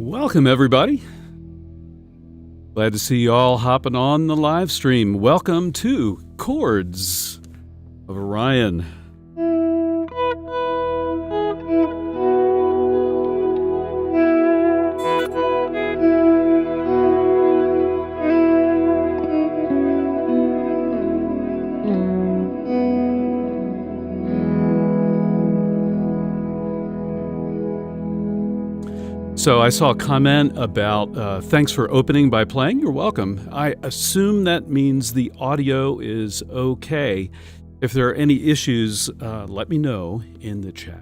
Welcome, everybody. Glad to see you all hopping on the live stream. Welcome to Chords of Orion. So I saw a comment about thanks for opening by playing. You're welcome. I assume that means the audio is okay. If there are any issues, let me know in the chat.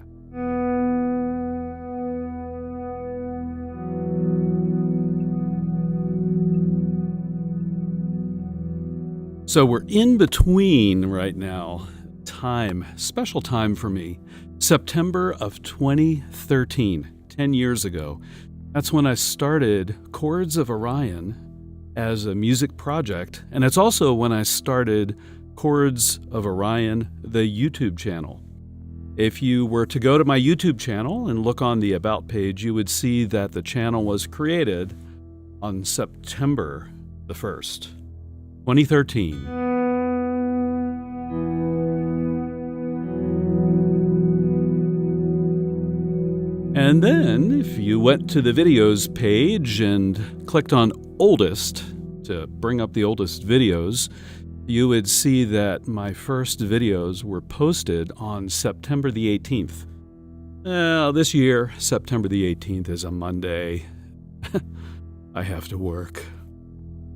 So we're in between right now. Special time for me. September of 2013. 10 years ago. That's when I started Chords of Orion as a music project, and it's also when I started Chords of Orion, the YouTube channel. If you were to go to my YouTube channel and look on the About page, you would see that the channel was created on September the 1st, 2013. And then, if you went to the videos page and clicked on oldest to bring up the oldest videos, you would see that my first videos were posted on September the 18th. This year, September the 18th is a Monday. I have to work.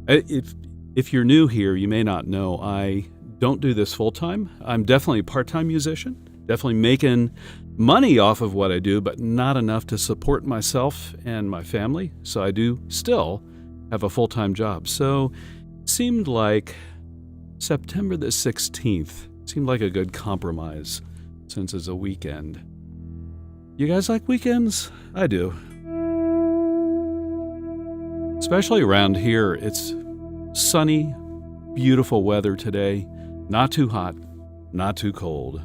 If you're new here, you may not know, I don't do this full-time. I'm definitely a part-time musician, definitely making money off of what I do, but not enough to support myself and my family. So I do still have a full-time job. So it seemed like September the 16th seemed like a good compromise since it's a weekend. You guys like weekends? I do. Especially around here, it's sunny, beautiful weather today. Not too hot, not too cold.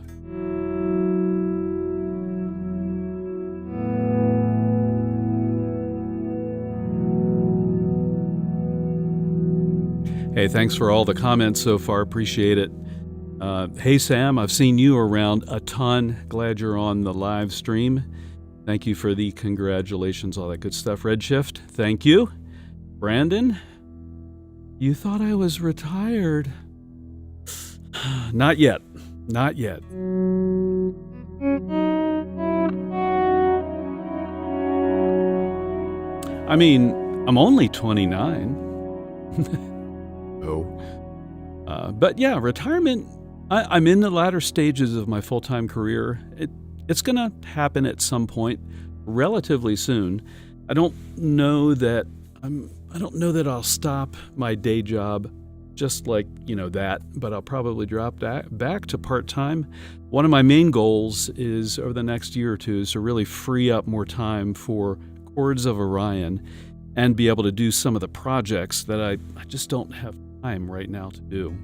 Hey, thanks for all the comments so far. Appreciate it. Hey, Sam, I've seen you around a ton. Glad you're on the live stream. Thank you for the congratulations, all that good stuff. Redshift, thank you. Brandon, you thought I was retired. Not yet. Not yet. I mean, I'm only 29. But yeah, retirement, I'm in the latter stages of my full-time career. It's going to happen at some point relatively soon. I don't know that I'll stop my day job just like, that, but I'll probably drop that back to part-time. One of my main goals is over the next year or two is to really free up more time for Chords of Orion and be able to do some of the projects that I just don't have time right now to do.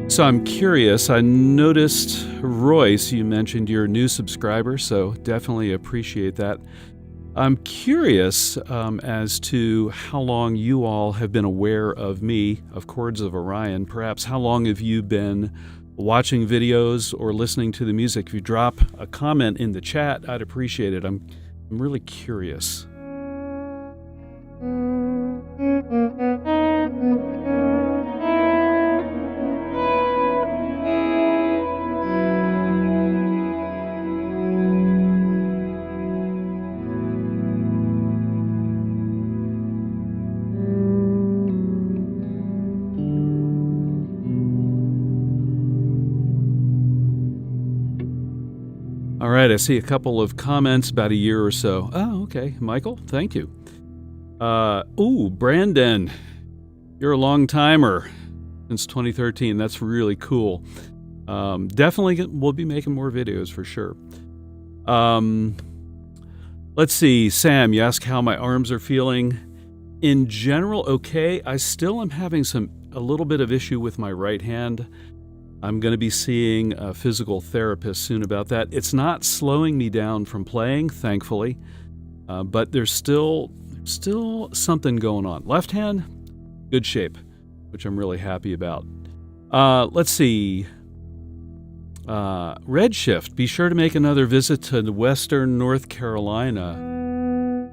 So I'm curious, I noticed, Royce, you mentioned you're a new subscriber, so definitely appreciate that. I'm curious as to how long you all have been aware of me, of Chords of Orion. Perhaps how long have you been watching videos or listening to the music? If you drop a comment in the chat, I'd appreciate it. I'm really curious. right, I see a couple of comments about a year or so. Oh, okay. Michael, thank you. Brandon, you're a long timer since 2013. That's really cool. Definitely we'll be making more videos for sure. Let's see. Sam, you ask how my arms are feeling. In general, okay. I still am having a little bit of issue with my right hand. I'm going to be seeing a physical therapist soon about that. It's not slowing me down from playing, thankfully, but there's still something going on. Left hand, good shape, which I'm really happy about. Let's see. Redshift, be sure to make another visit to Western North Carolina.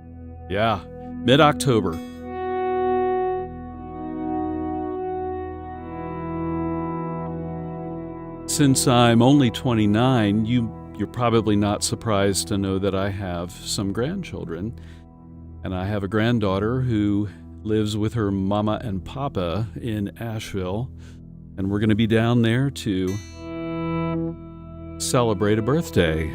Yeah, mid-October. Since I'm only 29, you're probably not surprised to know that I have some grandchildren. And I have a granddaughter who lives with her mama and papa in Asheville. And we're going to be down there to celebrate a birthday.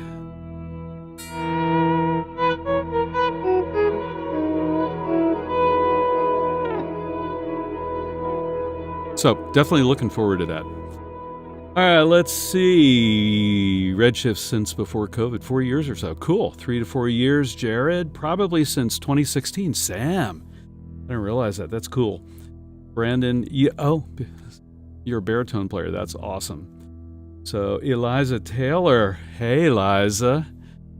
So definitely looking forward to that. All right, let's see. Redshift since before COVID, 4 years or so. Cool. 3 to 4 years. Jared, probably since 2016. Sam, I didn't realize that. That's cool. Brandon, you're a baritone player. That's awesome. So Eliza Taylor. Hey, Eliza.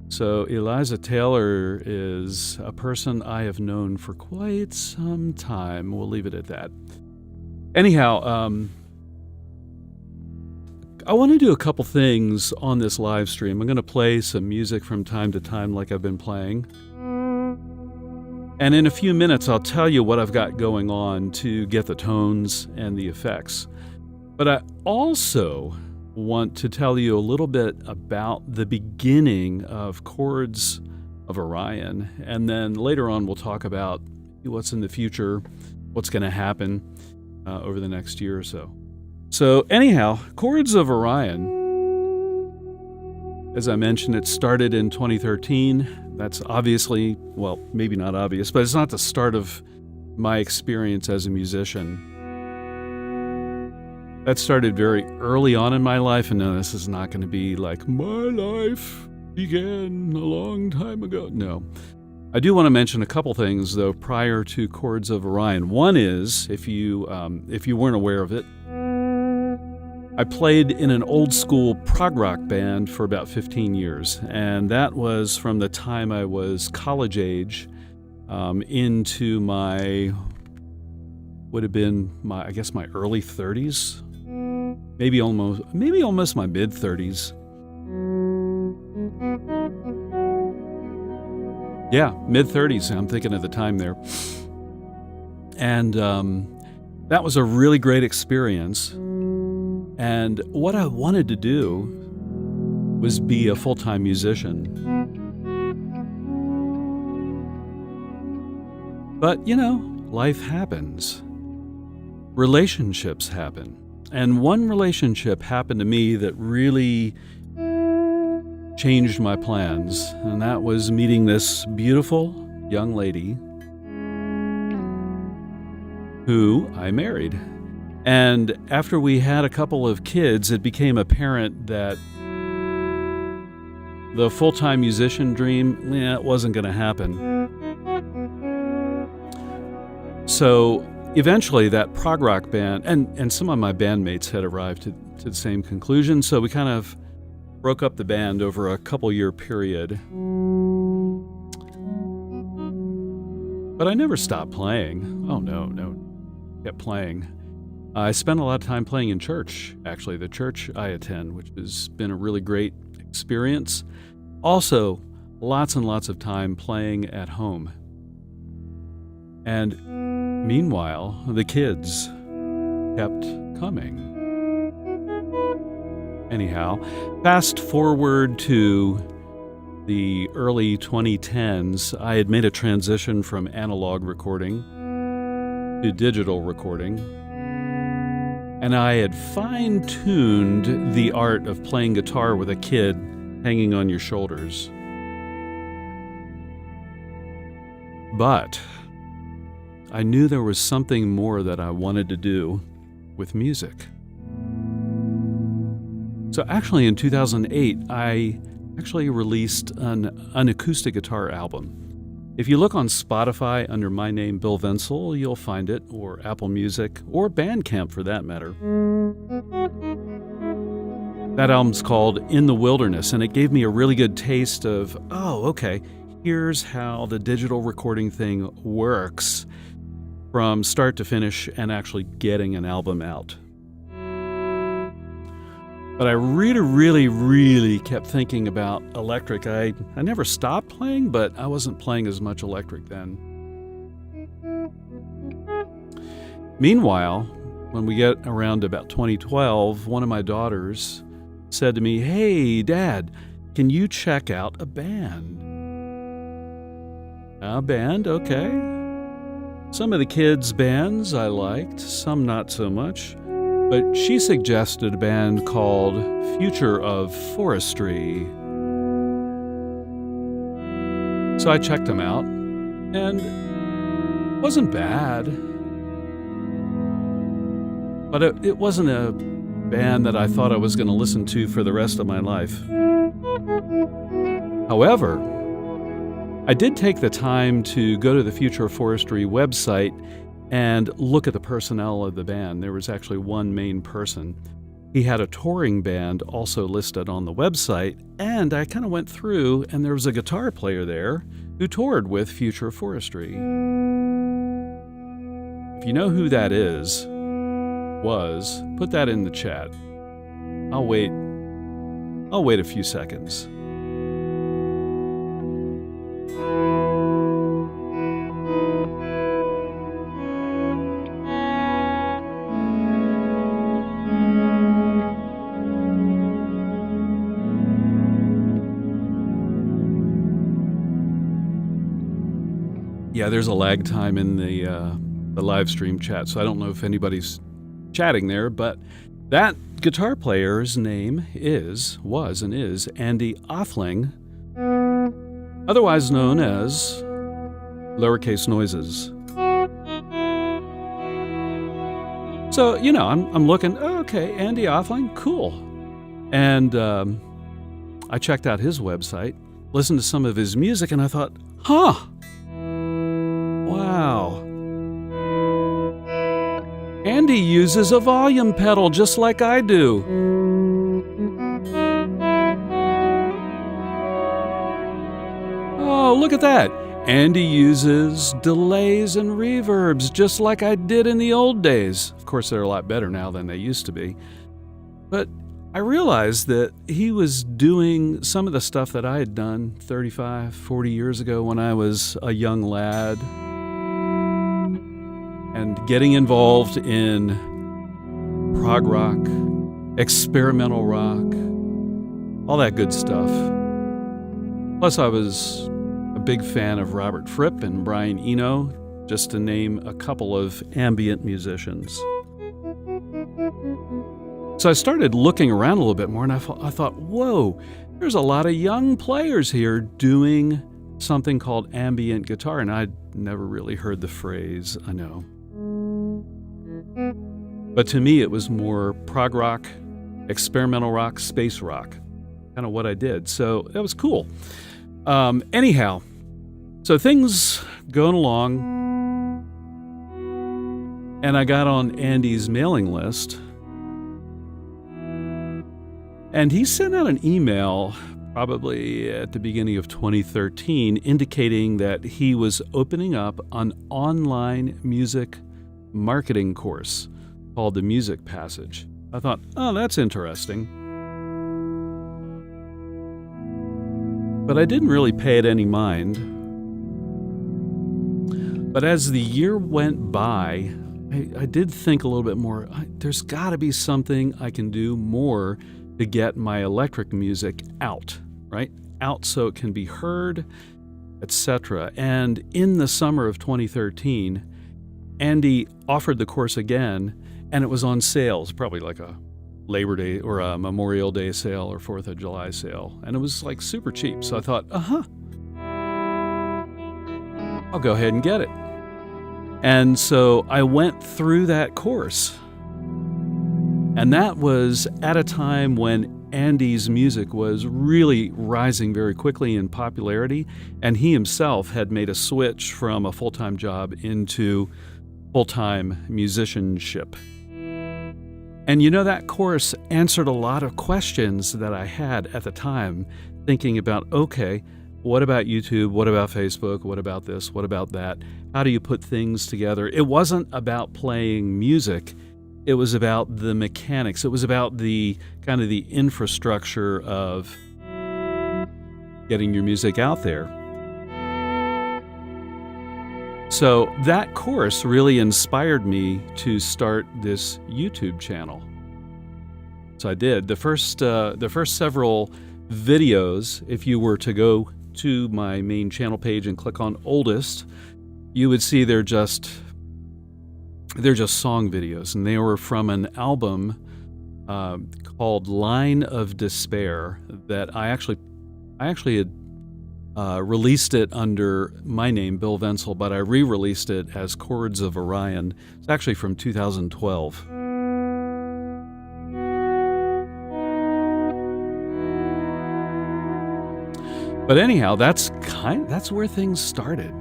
So Eliza Taylor is a person I have known for quite some time. We'll leave it at that. Anyhow, I want to do a couple things on this live stream. I'm going to play some music from time to time like I've been playing. And in a few minutes, I'll tell you what I've got going on to get the tones and the effects. But I also want to tell you a little bit about the beginning of Chords of Orion. And then later on, we'll talk about what's in the future, what's going to happen over the next year or so. So anyhow, Chords of Orion, as I mentioned, it started in 2013. That's obviously, well, maybe not obvious, but it's not the start of my experience as a musician. That started very early on in my life, and no, this is not going to be like my life began a long time ago. No. I do want to mention a couple things, though, prior to Chords of Orion. One is, if you weren't aware of it, I played in an old school prog rock band for about 15 years, and that was from the time I was college age into would have been my early 30s, maybe almost my mid 30s. Yeah, mid 30s. I'm thinking at the time there, and that was a really great experience. And what I wanted to do was be a full-time musician. But, life happens. Relationships happen. And one relationship happened to me that really changed my plans. And that was meeting this beautiful young lady who I married. And after we had a couple of kids, it became apparent that the full-time musician dream, it wasn't going to happen. So eventually that prog rock band, and some of my bandmates had arrived to the same conclusion, so we kind of broke up the band over a couple-year period. But I never stopped playing. Oh, no. Kept playing. I spent a lot of time playing in church, actually, the church I attend, which has been a really great experience. Also, lots and lots of time playing at home. And meanwhile, the kids kept coming. Anyhow, fast forward to the early 2010s, I had made a transition from analog recording to digital recording. And I had fine-tuned the art of playing guitar with a kid hanging on your shoulders. But I knew there was something more that I wanted to do with music. So actually in 2008, I actually released an acoustic guitar album. If you look on Spotify under my name, Bill Vencil, you'll find it, or Apple Music, or Bandcamp for that matter. That album's called In the Wilderness, and it gave me a really good taste of, oh, okay, here's how the digital recording thing works from start to finish and actually getting an album out. But I really kept thinking about electric. I never stopped playing, but I wasn't playing as much electric then. Meanwhile, when we get around about 2012, one of my daughters said to me, "Hey, Dad, can you check out a band?" A band, okay. Some of the kids' bands I liked, some not so much. But she suggested a band called Future of Forestry. So I checked them out, and it wasn't bad. But it wasn't a band that I thought I was going to listen to for the rest of my life. However, I did take the time to go to the Future of Forestry website and look at the personnel of the band. There was actually one main person. He had a touring band also listed on the website, and I kind of went through, and there was a guitar player there who toured with Future Forestry. If you know who that was, put that in the chat. I'll wait a few seconds. Yeah, there's a lag time in the live stream chat, so I don't know if anybody's chatting there, but that guitar player's name was Andy Offling, otherwise known as Lowercase Noises. So, I'm looking, okay, Andy Offling, cool. And I checked out his website, listened to some of his music, and I thought, wow. Andy uses a volume pedal just like I do. Oh, look at that. Andy uses delays and reverbs just like I did in the old days. Of course, they're a lot better now than they used to be. But I realized that he was doing some of the stuff that I had done 35, 40 years ago when I was a young lad, and getting involved in prog rock, experimental rock, all that good stuff. Plus, I was a big fan of Robert Fripp and Brian Eno, just to name a couple of ambient musicians. So I started looking around a little bit more, and I thought, whoa, there's a lot of young players here doing something called ambient guitar, and I'd never really heard the phrase, I know. But to me, it was more prog rock, experimental rock, space rock, kind of what I did. So that was cool. Anyhow, so things going along, and I got on Andy's mailing list, and he sent out an email probably at the beginning of 2013 indicating that he was opening up an online music marketing course called the Music Passage. I thought, oh, that's interesting. But I didn't really pay it any mind. But as the year went by, I did think a little bit more. There's got to be something I can do more to get my electric music out, right? Out so it can be heard, etc. And in the summer of 2013, Andy offered the course again, and it was on sale. It was probably like a Labor Day or a Memorial Day sale or 4th of July sale. And it was like super cheap. So I thought, I'll go ahead and get it. And so I went through that course. And that was at a time when Andy's music was really rising very quickly in popularity, and he himself had made a switch from a full-time job into full-time musicianship. And that course answered a lot of questions that I had at the time, thinking about, okay, what about YouTube? What about Facebook? What about this? What about that? How do you put things together? It wasn't about playing music. It was about the mechanics. It was about the kind of the infrastructure of getting your music out there. So that course really inspired me to start this YouTube channel. So I did. The first several videos, if you were to go to my main channel page and click on oldest, you would see they're just song videos, and they were from an album called Line of Despair that I actually had released it under my name, Bill Vencil, but I re-released it as Chords of Orion. It's actually from 2012. But anyhow, that's where things started.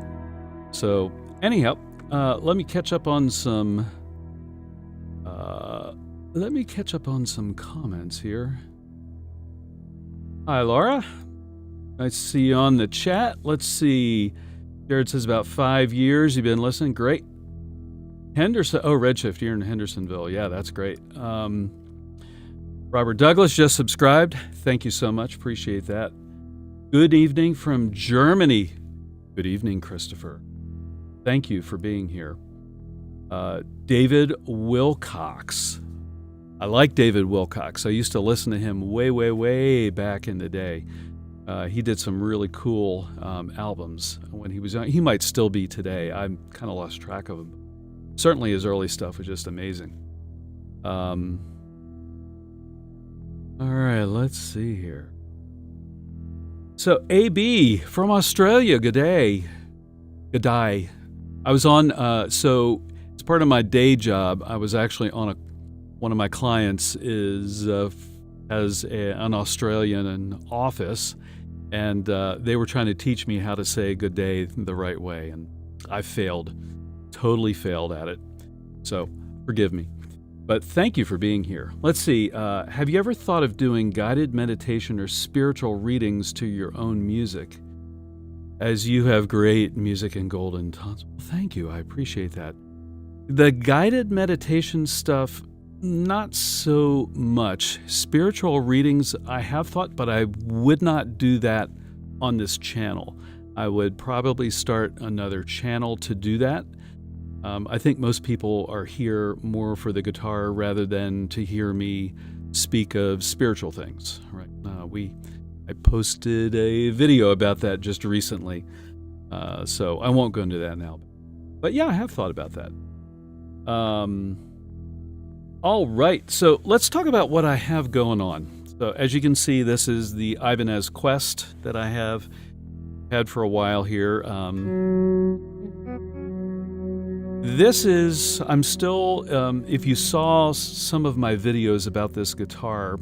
So anyhow, let me catch up on some comments here. Hi, Laura. Nice to see you on the chat. Let's see. Jared says about 5 years you've been listening. Great. Henderson. Oh, Redshift. You're in Hendersonville. Yeah, that's great. Robert Douglas just subscribed. Thank you so much. Appreciate that. Good evening from Germany. Good evening, Christopher. Thank you for being here. David Wilcox. I like David Wilcox. I used to listen to him way, way, way back in the day. He did some really cool albums when he was young. He might still be today. I've kind of lost track of him. Certainly his early stuff was just amazing. All right, let's see here. So AB from Australia, good day. Good day. I was on, so it's part of my day job. I was actually on one of my clients has an Australian office, and they were trying to teach me how to say good day the right way, and I failed, totally failed at it. So forgive me. But thank you for being here. Let's see, have you ever thought of doing guided meditation or spiritual readings to your own music? As you have great music and golden tones. Well, thank you. I appreciate that. The guided meditation stuff, not so much. Spiritual readings, I have thought, but I would not do that on this channel. I would probably start another channel to do that. I think most people are here more for the guitar rather than to hear me speak of spiritual things. Right? I posted a video about that just recently, so I won't go into that now. But yeah, I have thought about that. All right, so let's talk about what I have going on. So as you can see, this is the Ibanez Quest that I have had for a while here. I'm still, if you saw some of my videos about this guitar,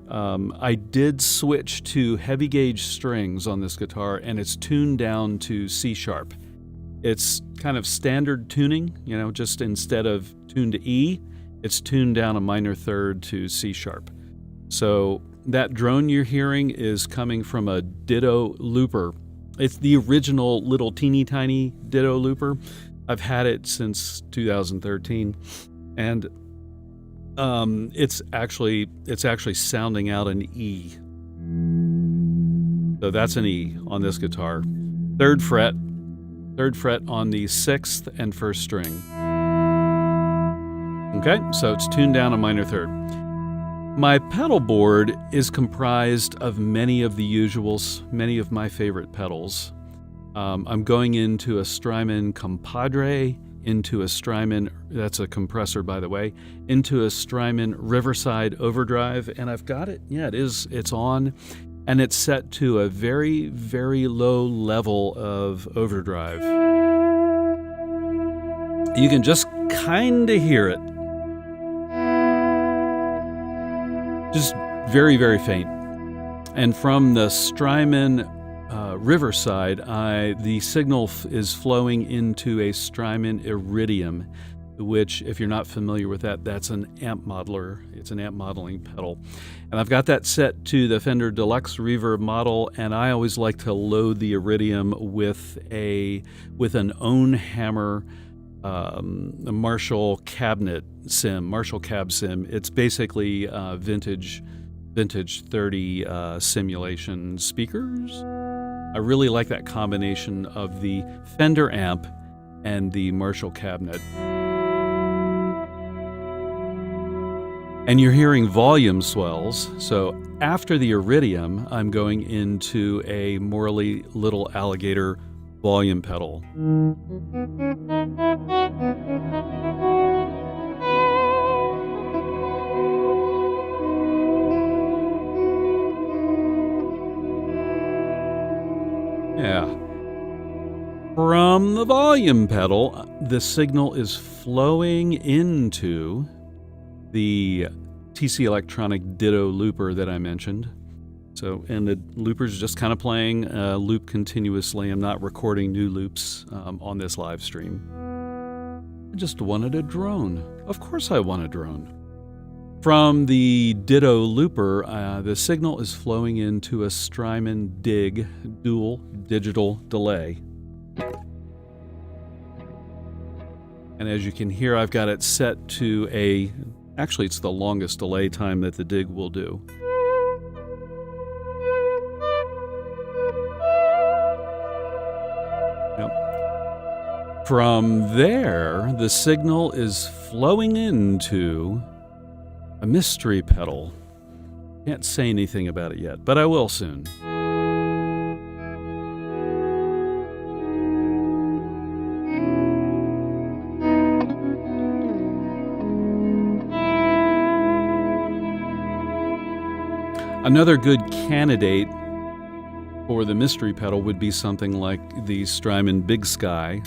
I did switch to heavy gauge strings on this guitar, and it's tuned down to C sharp. It's kind of standard tuning, just instead of tuned to E, it's tuned down a minor third to C sharp. So that drone you're hearing is coming from a Ditto looper. It's the original little teeny tiny Ditto looper. I've had it since 2013, and it's actually sounding out an E. So that's an E on this guitar. Third fret on the 6th and 1st string. Okay, so it's tuned down a minor third. My pedal board is comprised of many of the usuals, many of my favorite pedals. I'm going into a Strymon Compadre into a Strymon, that's a compressor by the way, into a Strymon Riverside overdrive, and I've got it. Yeah, it's on, and it's set to a very, very low level of overdrive. You can just kind of hear it. Just very, very faint. And from the Strymon Riverside, the signal is flowing into a Strymon Iridium, which, if you're not familiar with that, that's an amp modeler. It's an amp modeling pedal. And I've got that set to the Fender Deluxe Reverb model, and I always like to load the Iridium with an own hammer a Marshall cabinet sim, Marshall Cab Sim. It's basically vintage 30 simulation speakers. I really like that combination of the Fender amp and the Marshall cabinet. And you're hearing volume swells. So after the Iridium, I'm going into a Morley Little Alligator volume pedal. Yeah. From the volume pedal, the signal is flowing into the TC Electronic Ditto looper that I mentioned. So, and the looper's just kind of playing loop continuously. I'm not recording new loops on this live stream. I just wanted a drone. Of course I want a drone. From the Ditto looper, the signal is flowing into a Strymon Dig dual digital delay. And as you can hear, I've got it set to actually it's the longest delay time that the Dig will do. Yep. From there, the signal is flowing into a mystery pedal. Can't say anything about it yet, but I will soon. Another good candidate for the mystery pedal would be something like the Strymon Big Sky.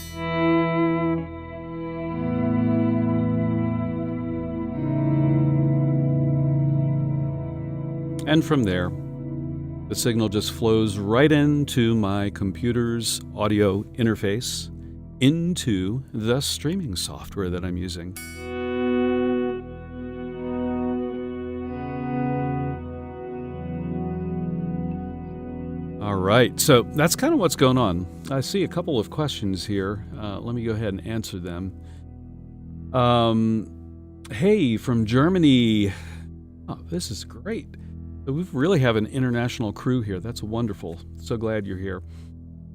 And from there, the signal just flows right into my computer's audio interface, into the streaming software that I'm using. All right, so that's kind of what's going on. I see a couple of questions here. Let me go ahead and answer them. Hey, from Germany. Oh, this is great. We really have an international crew here. That's wonderful. So glad you're here.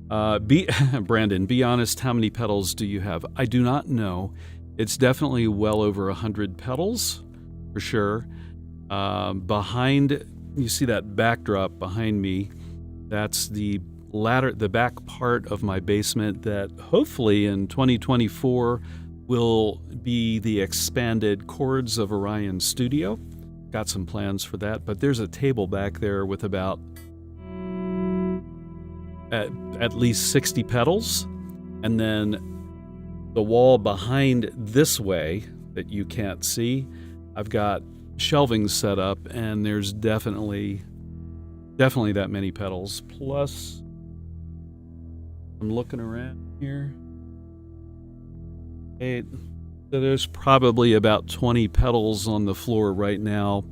Brandon, be honest, how many pedals do you have? I do not know. It's definitely well over 100 pedals, for sure. Behind, you see that backdrop behind me. That's the back part of my basement that hopefully in 2024 will be the expanded Chords of Orion studio. Got some plans for that, but there's a table back there with about at least 60 pedals, and then the wall behind this way that you can't see, I've got shelving set up, and there's definitely that many pedals. Plus, I'm looking around here. So there's probably about 20 pedals on the floor right now,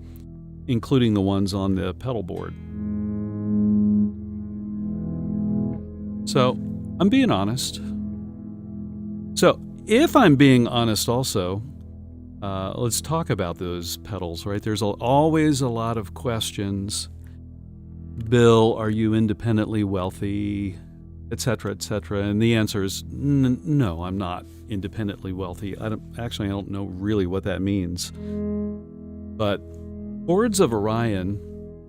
including the ones on the pedal board. So I'm being honest. So if I'm being honest also, let's talk about those pedals, right? There's always a lot of questions. Bill, are you independently wealthy, etc., etc.? And the answer is no, I'm not independently wealthy. I don't know really what that means. But Chords of Orion,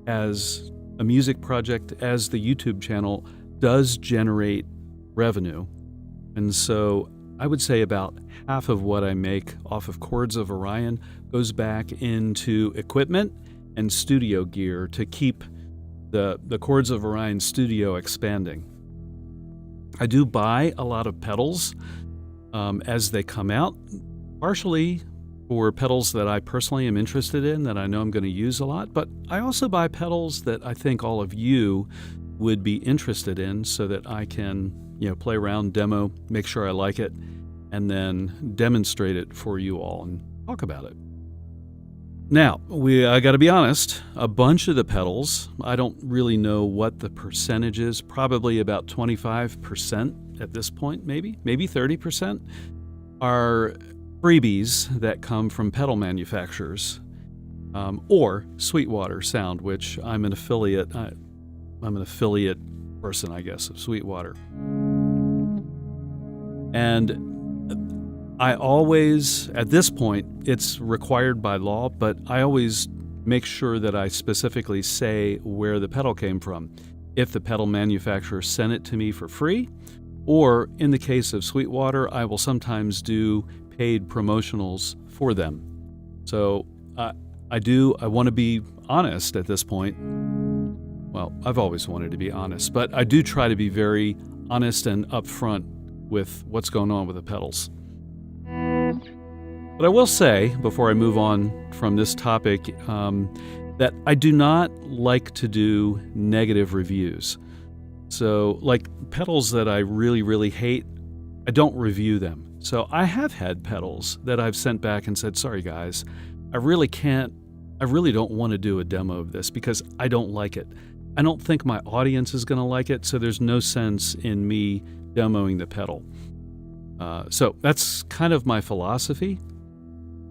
as a music project, as the YouTube channel, does generate revenue. And so I would say about half of what I make off of Chords of Orion goes back into equipment and studio gear to keep the Chords of Orion studio expanding. I do buy a lot of pedals as they come out, partially for pedals that I personally am interested in that I know I'm going to use a lot, but I also buy pedals that I think all of you would be interested in so that I can, play around, demo, make sure I like it, and then demonstrate it for you all and talk about it. Now, I got to be honest, a bunch of the pedals, I don't really know what the percentage is, probably about 25% at this point, maybe 30%, are freebies that come from pedal manufacturers, or Sweetwater Sound, which I'm an affiliate. I'm an affiliate person, I guess, of Sweetwater. And I always, at this point, it's required by law, but I always make sure that I specifically say where the pedal came from. If the pedal manufacturer sent it to me for free, or in the case of Sweetwater, I will sometimes do paid promotionals for them. So I want to be honest at this point. Well, I've always wanted to be honest, but I do try to be very honest and upfront with what's going on with the pedals. But I will say, before I move on from this topic, that I do not like to do negative reviews. So, like pedals that I really, really hate, I don't review them. So I have had pedals that I've sent back and said, sorry guys, I really don't want to do a demo of this because I don't like it. I don't think my audience is going to like it, so there's no sense in me demoing the pedal. So that's kind of my philosophy.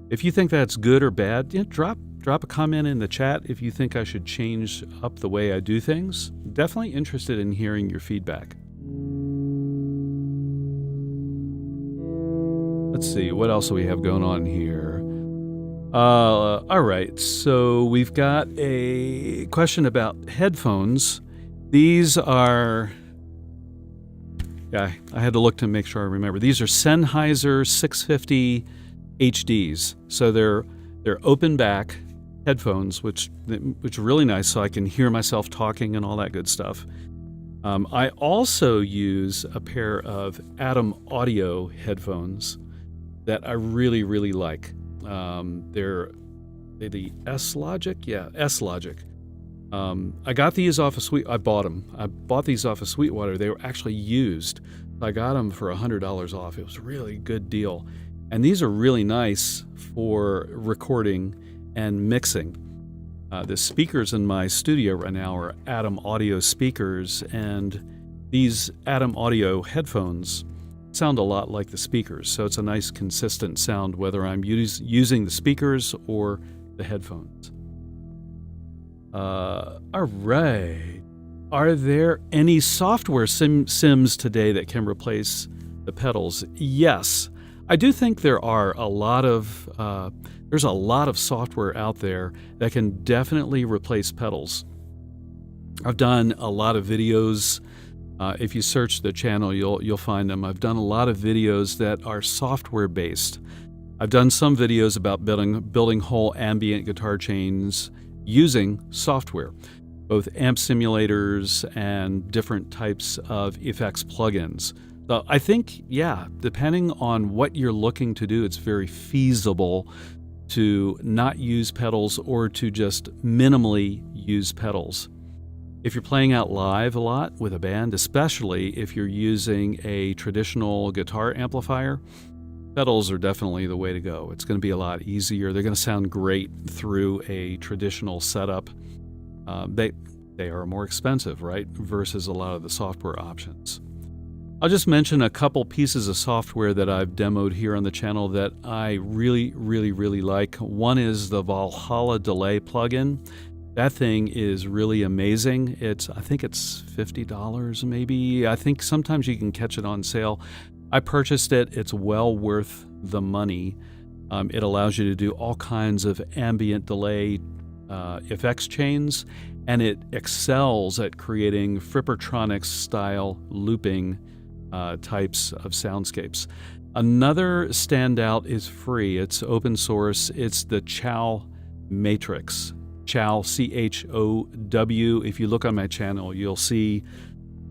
If you think that's good or bad, drop a comment in the chat if you think I should change up the way I do things. Definitely interested in hearing your feedback. Let's see, what else do we have going on here? All right, so we've got a question about headphones. These are... Yeah, I had to look to make sure I remember. These are Sennheiser 650 HDs. So they're open back headphones, which are really nice, so I can hear myself talking and all that good stuff. I also use a pair of Atom Audio headphones that I really, really like. They're the S-Logic? Yeah, S-Logic. I got these off of I bought these off of Sweetwater. They were actually used. I got them for $100 off. It was a really good deal. And these are really nice for recording and mixing. The speakers in my studio right now are Atom Audio speakers, and these Atom Audio headphones sound a lot like the speakers. So it's a nice consistent sound whether I'm using the speakers or the headphones. All right. Are there any software sims today that can replace the pedals? Yes. I do think there are there's a lot of software out there that can definitely replace pedals. I've done a lot of videos. If you search the channel, you'll find them. I've done a lot of videos that are software based. I've done some videos about building whole ambient guitar chains using software, both amp simulators and different types of effects plugins. So I think, depending on what you're looking to do, it's very feasible to not use pedals or to just minimally use pedals. If you're playing out live a lot with a band, especially if you're using a traditional guitar amplifier, pedals are definitely the way to go. It's going to be a lot easier. They're going to sound great through a traditional setup. They are more expensive, right, versus a lot of the software options. I'll just mention a couple pieces of software that I've demoed here on the channel that I really, really, really like. One is the Valhalla Delay plugin. That thing is really amazing. I think it's $50 maybe. I think sometimes you can catch it on sale. I purchased it. It's well worth the money. It allows you to do all kinds of ambient delay effects chains, and it excels at creating Frippertronics style looping types of soundscapes. Another standout is free. It's open source. It's the Chow Matrix. Chow, CHOW. If you look on my channel, you'll see,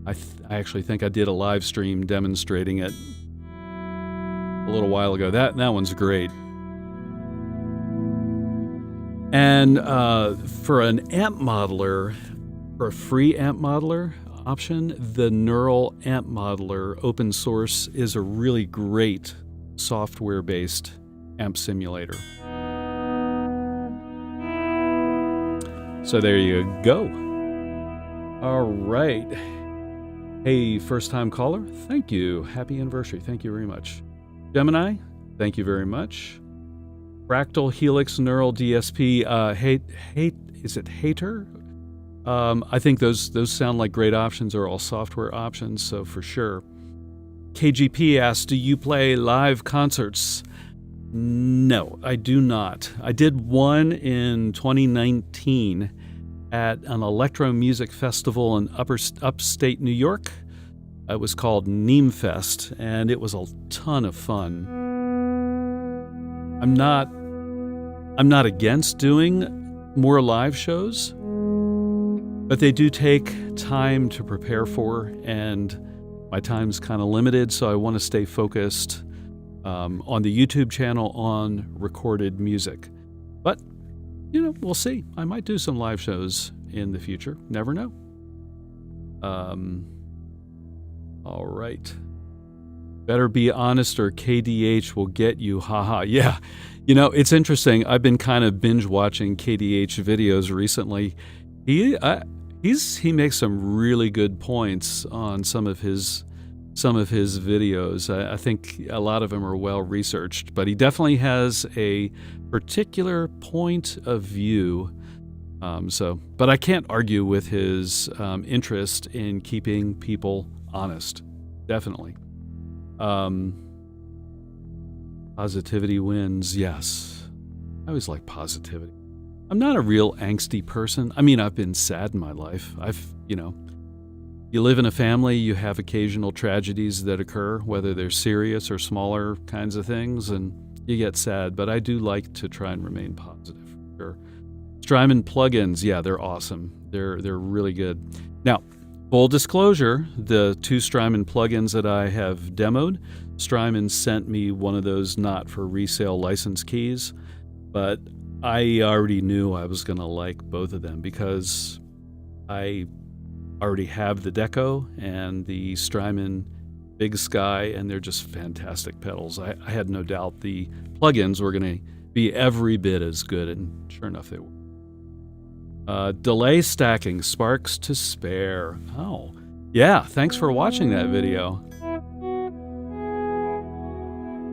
I actually think I did a live stream demonstrating it a little while ago. That one's great. And for an amp modeler, for a free amp modeler option, the Neural Amp Modeler open source is a really great software-based amp simulator. So there you go. All right. Hey, first-time caller, thank you. Happy anniversary. Thank you very much. Gemini, thank you very much. Fractal Helix Neural DSP, is it Hater? I think those sound like great options. Are all software options, so for sure. KGP asks, do you play live concerts? No, I do not. I did one in 2019 at an electro music festival in upstate New York. It was called Neem Fest, and it was a ton of fun. I'm not against doing more live shows, but they do take time to prepare for, and my time's kind of limited, so I want to stay focused on the YouTube channel on recorded music. But, we'll see. I might do some live shows in the future. Never know. All right. Better be honest or KDH will get you. Haha. Yeah. It's interesting. I've been kind of binge watching KDH videos recently. He makes some really good points on some of his videos. I think a lot of them are well researched, but he definitely has a particular point of view. But I can't argue with his interest in keeping people honest. Definitely. Positivity wins. Yes. I always like positivity. I'm not a real angsty person. I mean, I've been sad in my life. You live in a family, you have occasional tragedies that occur, whether they're serious or smaller kinds of things, and you get sad, but I do like to try and remain positive. Sure. Strymon plugins, yeah, they're awesome. They're really good. Now, full disclosure, the 2 Strymon plugins that I have demoed, Strymon sent me one of those not for resale license keys, but I already knew I was going to like both of them because I already have the Deco and the Strymon Big Sky, and they're just fantastic pedals. I had no doubt the plugins were going to be every bit as good, and sure enough, they were. Delay stacking, sparks to spare. Oh, yeah, thanks for watching that video.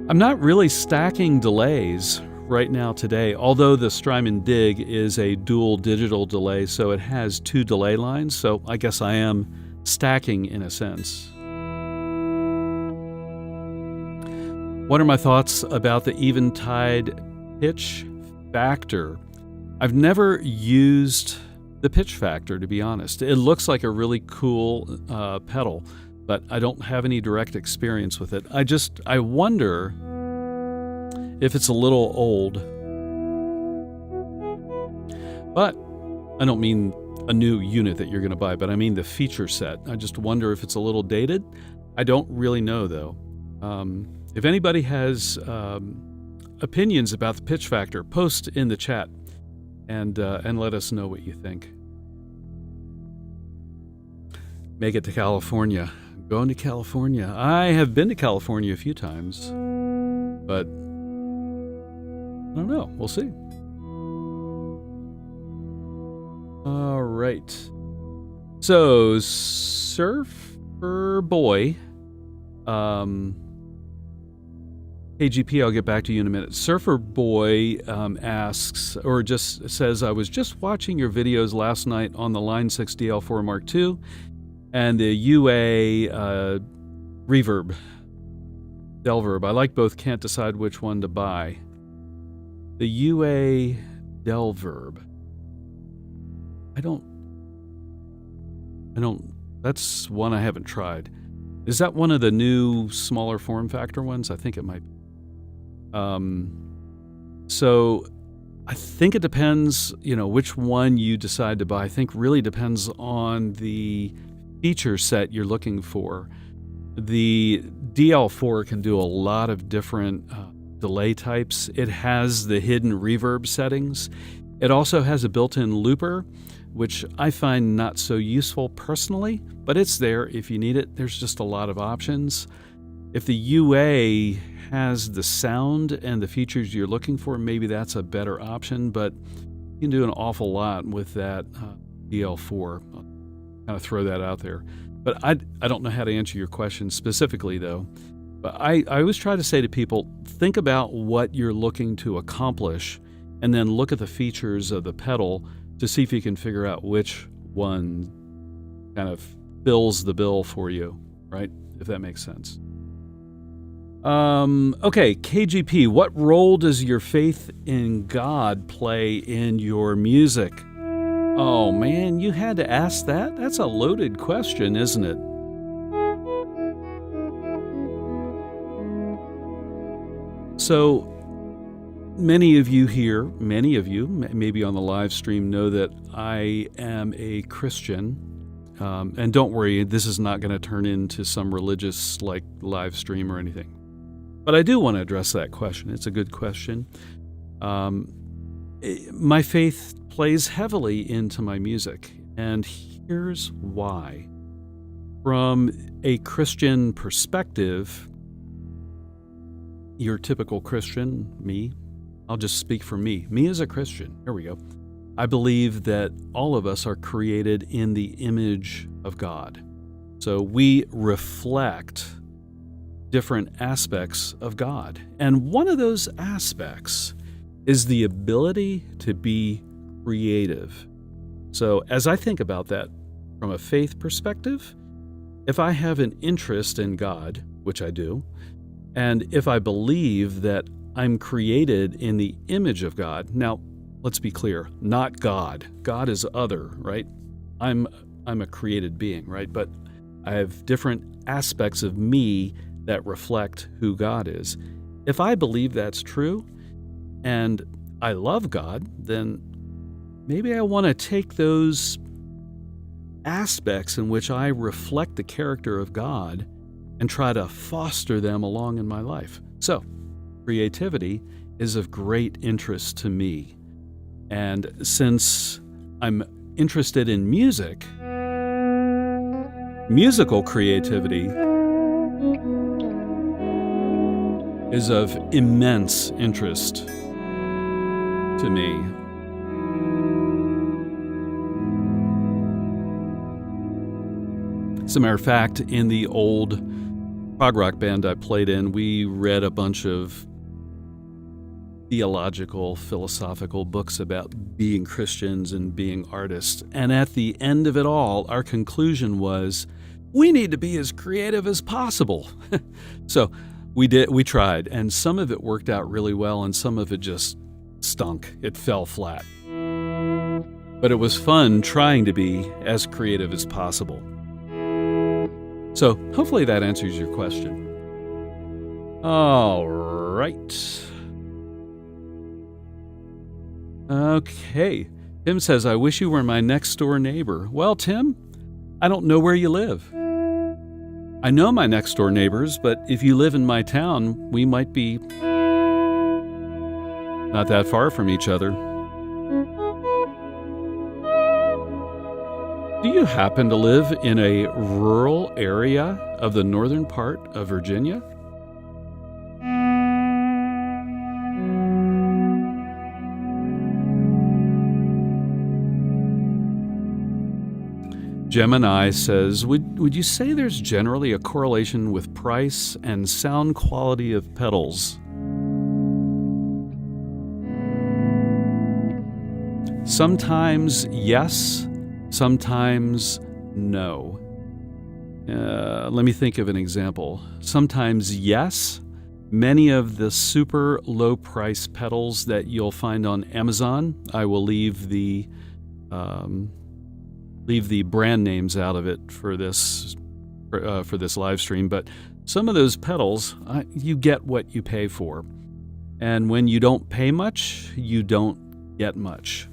I'm not really stacking delays right now today, although the Strymon Dig is a dual digital delay, so it has 2 delay lines, so I guess I am stacking in a sense. What are my thoughts about the Eventide pitch factor? I've never used the pitch factor, to be honest. It looks like a really cool pedal, but I don't have any direct experience with it. I wonder if it's a little old. But I don't mean a new unit that you're going to buy, but I mean the feature set. I just wonder if it's a little dated. I don't really know, though. If anybody has opinions about the pitch factor, post in the chat and let us know what you think. Make it to California. Going to California. I have been to California a few times, but I don't know. We'll see. All right. So, Surfer Boy, KGP, I'll get back to you in a minute. Surfer Boy asks, or just says, I was just watching your videos last night on the Line 6 DL4 Mark II and the UA Reverb, Delverb. I like both, can't decide which one to buy. The UA Delverb. I don't, that's one I haven't tried. Is that one of the new smaller form factor ones? I think it might be. So I think it depends, which one you decide to buy. I think really depends on the feature set you're looking for. The DL4 can do a lot of different delay types. It has the hidden reverb settings. It also has a built-in looper, which I find not so useful personally, but it's there if you need it. There's just a lot of options. If the UA has the sound and the features you're looking for, maybe that's a better option, but you can do an awful lot with that DL4. I'll kind of throw that out there. But I don't know how to answer your question specifically, though. But I always try to say to people, think about what you're looking to accomplish, and then look at the features of the pedal to see if you can figure out which one kind of fills the bill for you, right? If that makes sense. Okay, KGP, what role does your faith in God play in your music? Oh man, you had to ask that? That's a loaded question, isn't it? So, many of you here, maybe on the live stream, know that I am a Christian. And don't worry, this is not going to turn into some religious live stream or anything. But I do want to address that question. It's a good question. My faith plays heavily into my music, and here's why. From a Christian perspective, your typical Christian, me, I'll just speak for me. Me as a Christian, here we go. I believe that all of us are created in the image of God. So we reflect different aspects of God. And one of those aspects is the ability to be creative. So as I think about that from a faith perspective, if I have an interest in God, which I do, and if I believe that I'm created in the image of God, now let's be clear, not God. God is other, right? I'm a created being, right? But I have different aspects of me that reflect who God is. If I believe that's true and I love God, then maybe I want to take those aspects in which I reflect the character of God and try to foster them along in my life. So, creativity is of great interest to me. And since I'm interested in music, musical creativity is of immense interest to me. As a matter of fact, in the old prog rock band I played in, we read a bunch of theological, philosophical books about being Christians and being artists. And at the end of it all, our conclusion was, we need to be as creative as possible. So we tried, and some of it worked out really well, and some of it just stunk. It fell flat. But it was fun trying to be as creative as possible. So hopefully that answers your question. All right. Okay. Tim says, I wish you were my next door neighbor. Well, Tim, I don't know where you live. I know my next door neighbors, but if you live in my town, we might be not that far from each other. Do you happen to live in a rural area of the northern part of Virginia? Gemini says, would you say there's generally a correlation with price and sound quality of pedals? Sometimes yes, sometimes no. Let me think of an example. Sometimes yes. Many of the super low price pedals that you'll find on Amazon, I will leave the brand names out of it for this for this live stream, but some of those pedals, you get what you pay for. And when you don't pay much, you don't get much.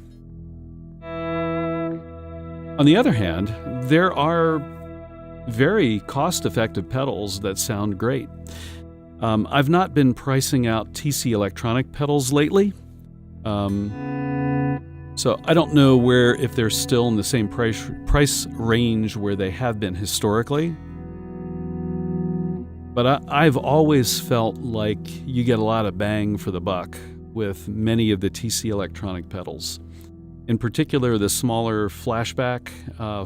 On the other hand, there are very cost-effective pedals that sound great. I've not been pricing out TC Electronic pedals lately, so I don't know if they're still in the same price range where they have been historically. But I've always felt like you get a lot of bang for the buck with many of the TC Electronic pedals. In particular, the smaller flashback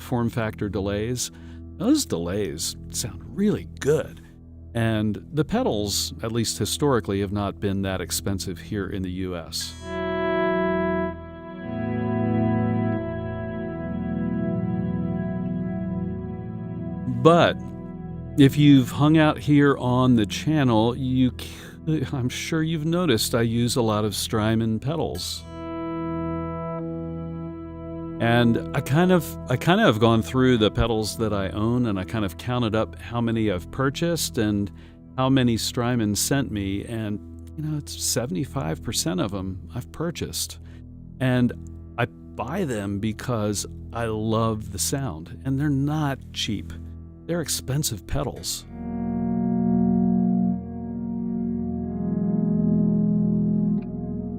form factor delays. Those delays sound really good. And the pedals, at least historically, have not been that expensive here in the US. But if you've hung out here on the channel, I'm sure you've noticed I use a lot of Strymon pedals. And I kind of have gone through the pedals that I own, and I kind of counted up how many I've purchased and how many Strymon sent me, and it's 75% of them I've purchased. And I buy them because I love the sound, and they're not cheap. They're expensive pedals.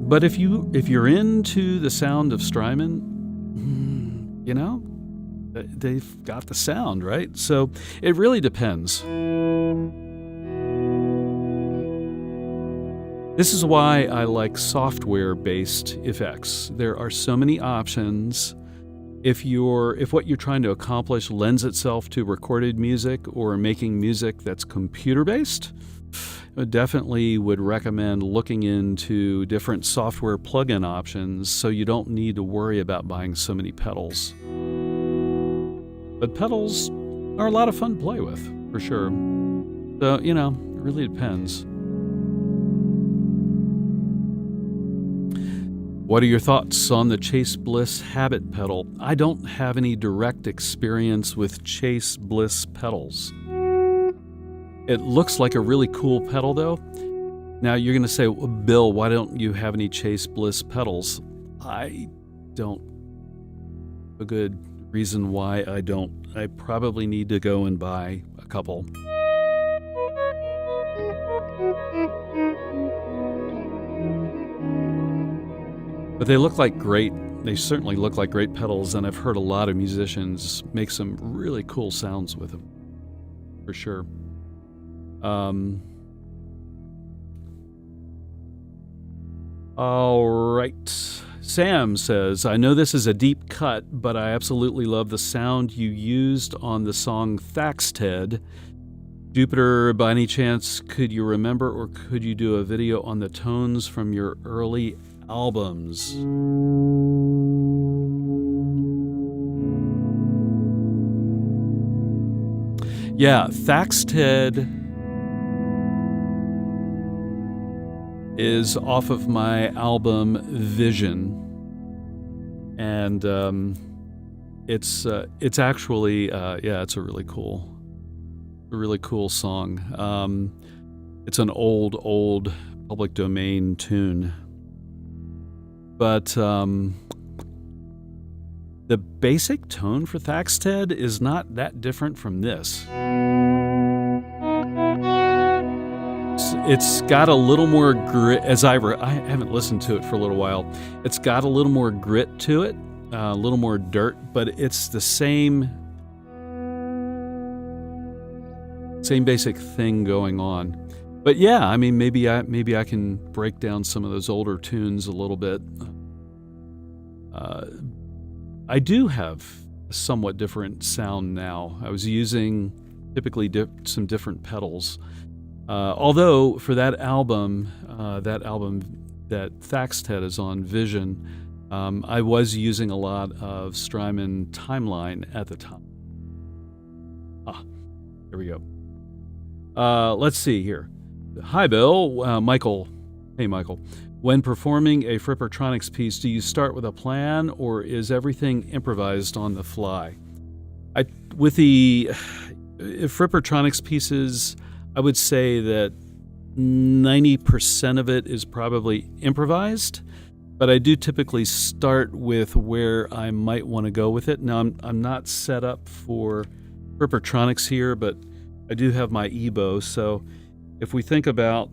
But if you're into the sound of Strymon, they've got the sound, right? So it really depends. This is why I like software-based effects. There are so many options. If what you're trying to accomplish lends itself to recorded music or making music that's computer-based, I definitely would recommend looking into different software plugin options so you don't need to worry about buying so many pedals. But pedals are a lot of fun to play with, for sure. So, it really depends. What are your thoughts on the Chase Bliss Habit pedal? I don't have any direct experience with Chase Bliss pedals. It looks like a really cool pedal, though. Now, you're going to say, well, Bill, why don't you have any Chase Bliss pedals? I don't. A good reason why I don't. I probably need to go and buy a couple. But they certainly look like great pedals, and I've heard a lot of musicians make some really cool sounds with them, for sure. All right. Sam says, I know this is a deep cut, but I absolutely love the sound you used on the song Thaxted. Jupiter, by any chance, could you remember or could you do a video on the tones from your early albums? Yeah, Thaxted is off of my album Vision, and it's actually it's a really cool song. It's an old public domain tune, but the basic tone for Thaxted is not that different from this. It's got a little more grit, I haven't listened to it for a little while. It's got a little more grit to it, a little more dirt, but it's the same basic thing going on. But yeah, I mean, maybe I can break down some of those older tunes a little bit. I do have a somewhat different sound now. I was using typically some different pedals. Although for that album that Thaxted is on, Vision, I was using a lot of Strymon Timeline at the time. Here we go. Let's see here. Hi, Bill. Michael. Hey, Michael. When performing a Frippertronics piece, do you start with a plan or is everything improvised on the fly? Frippertronics pieces, I would say that 90% of it is probably improvised, but I do typically start with where I might want to go with it. Now, I'm not set up for Frippertronics here, but I do have my EBow. So if we think about,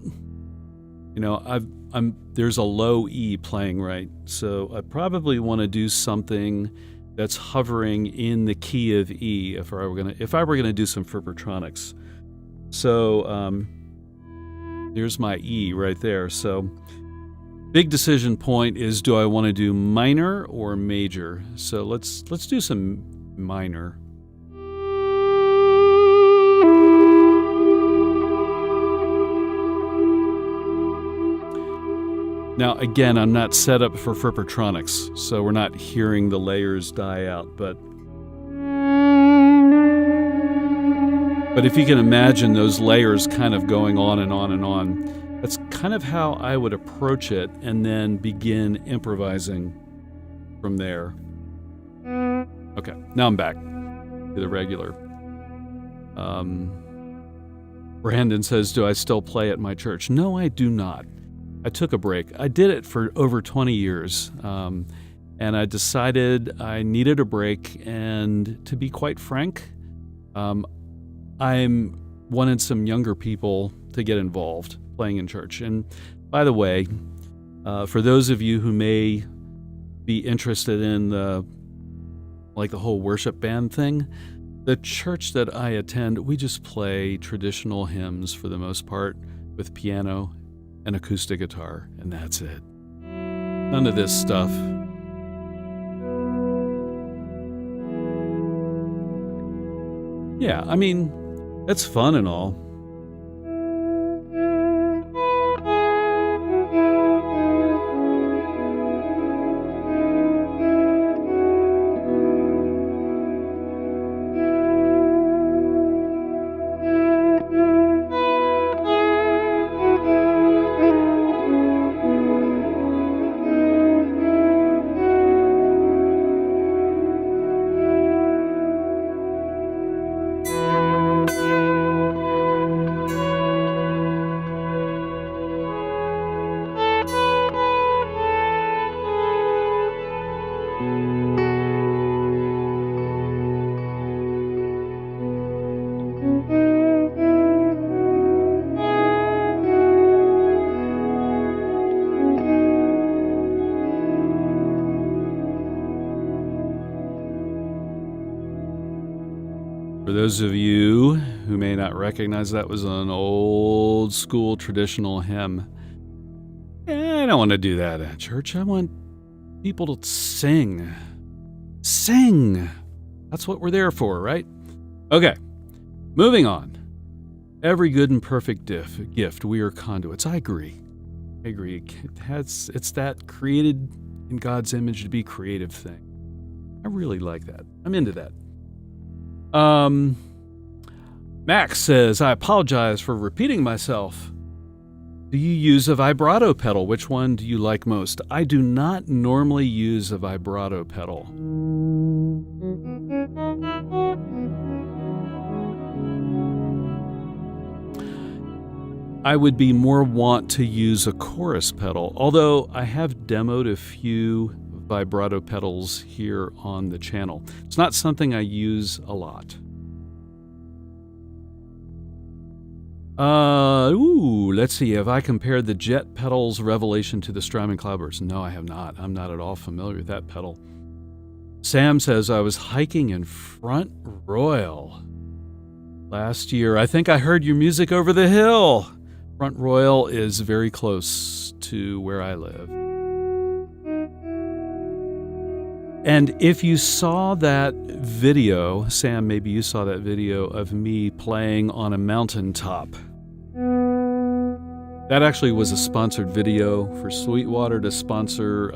there's a low E playing, right? So I probably want to do something that's hovering in the key of E if I were gonna do some Frippertronics. So there's my E right there. So big decision point is, do I want to do minor or major? So let's do some minor. Now, again, I'm not set up for Frippertronics, so we're not hearing the layers die out, but if you can imagine those layers kind of going on and on and on, that's kind of how I would approach it and then begin improvising from there. Okay, now I'm back to the regular. Brandon says, do I still play at my church? No, I do not. I took a break. I did it for over 20 years, and I decided I needed a break, and to be quite frank, I wanted some younger people to get involved playing in church. And by the way, for those of you who may be interested in the whole worship band thing, the church that I attend, we just play traditional hymns for the most part with piano and acoustic guitar, and that's it. None of this stuff. Yeah, I mean, that's fun and all. For those of you who may not recognize, that was an old school traditional hymn. I don't want to do that at church. I want people to sing. Sing! That's what we're there for, right? Okay, moving on. Every good and perfect gift, we are conduits. I agree. It's that created in God's image to be creative thing. I really like that. I'm into that. Max says, I apologize for repeating myself. Do you use a vibrato pedal? Which one do you like most? I do not normally use a vibrato pedal. I would be more want to use a chorus pedal, although I have demoed a few vibrato pedals here on the channel. It's not something I use a lot. Let's see. Have I compared the Jet pedal's Revelation to the Strymon Cloudburst? No, I have not. I'm not at all familiar with that pedal. Sam says, I was hiking in Front Royal last year. I think I heard your music over the hill. Front Royal is very close to where I live. And if you saw that video, Sam, maybe you saw that video of me playing on a mountaintop. That actually was a sponsored video for Sweetwater to sponsor,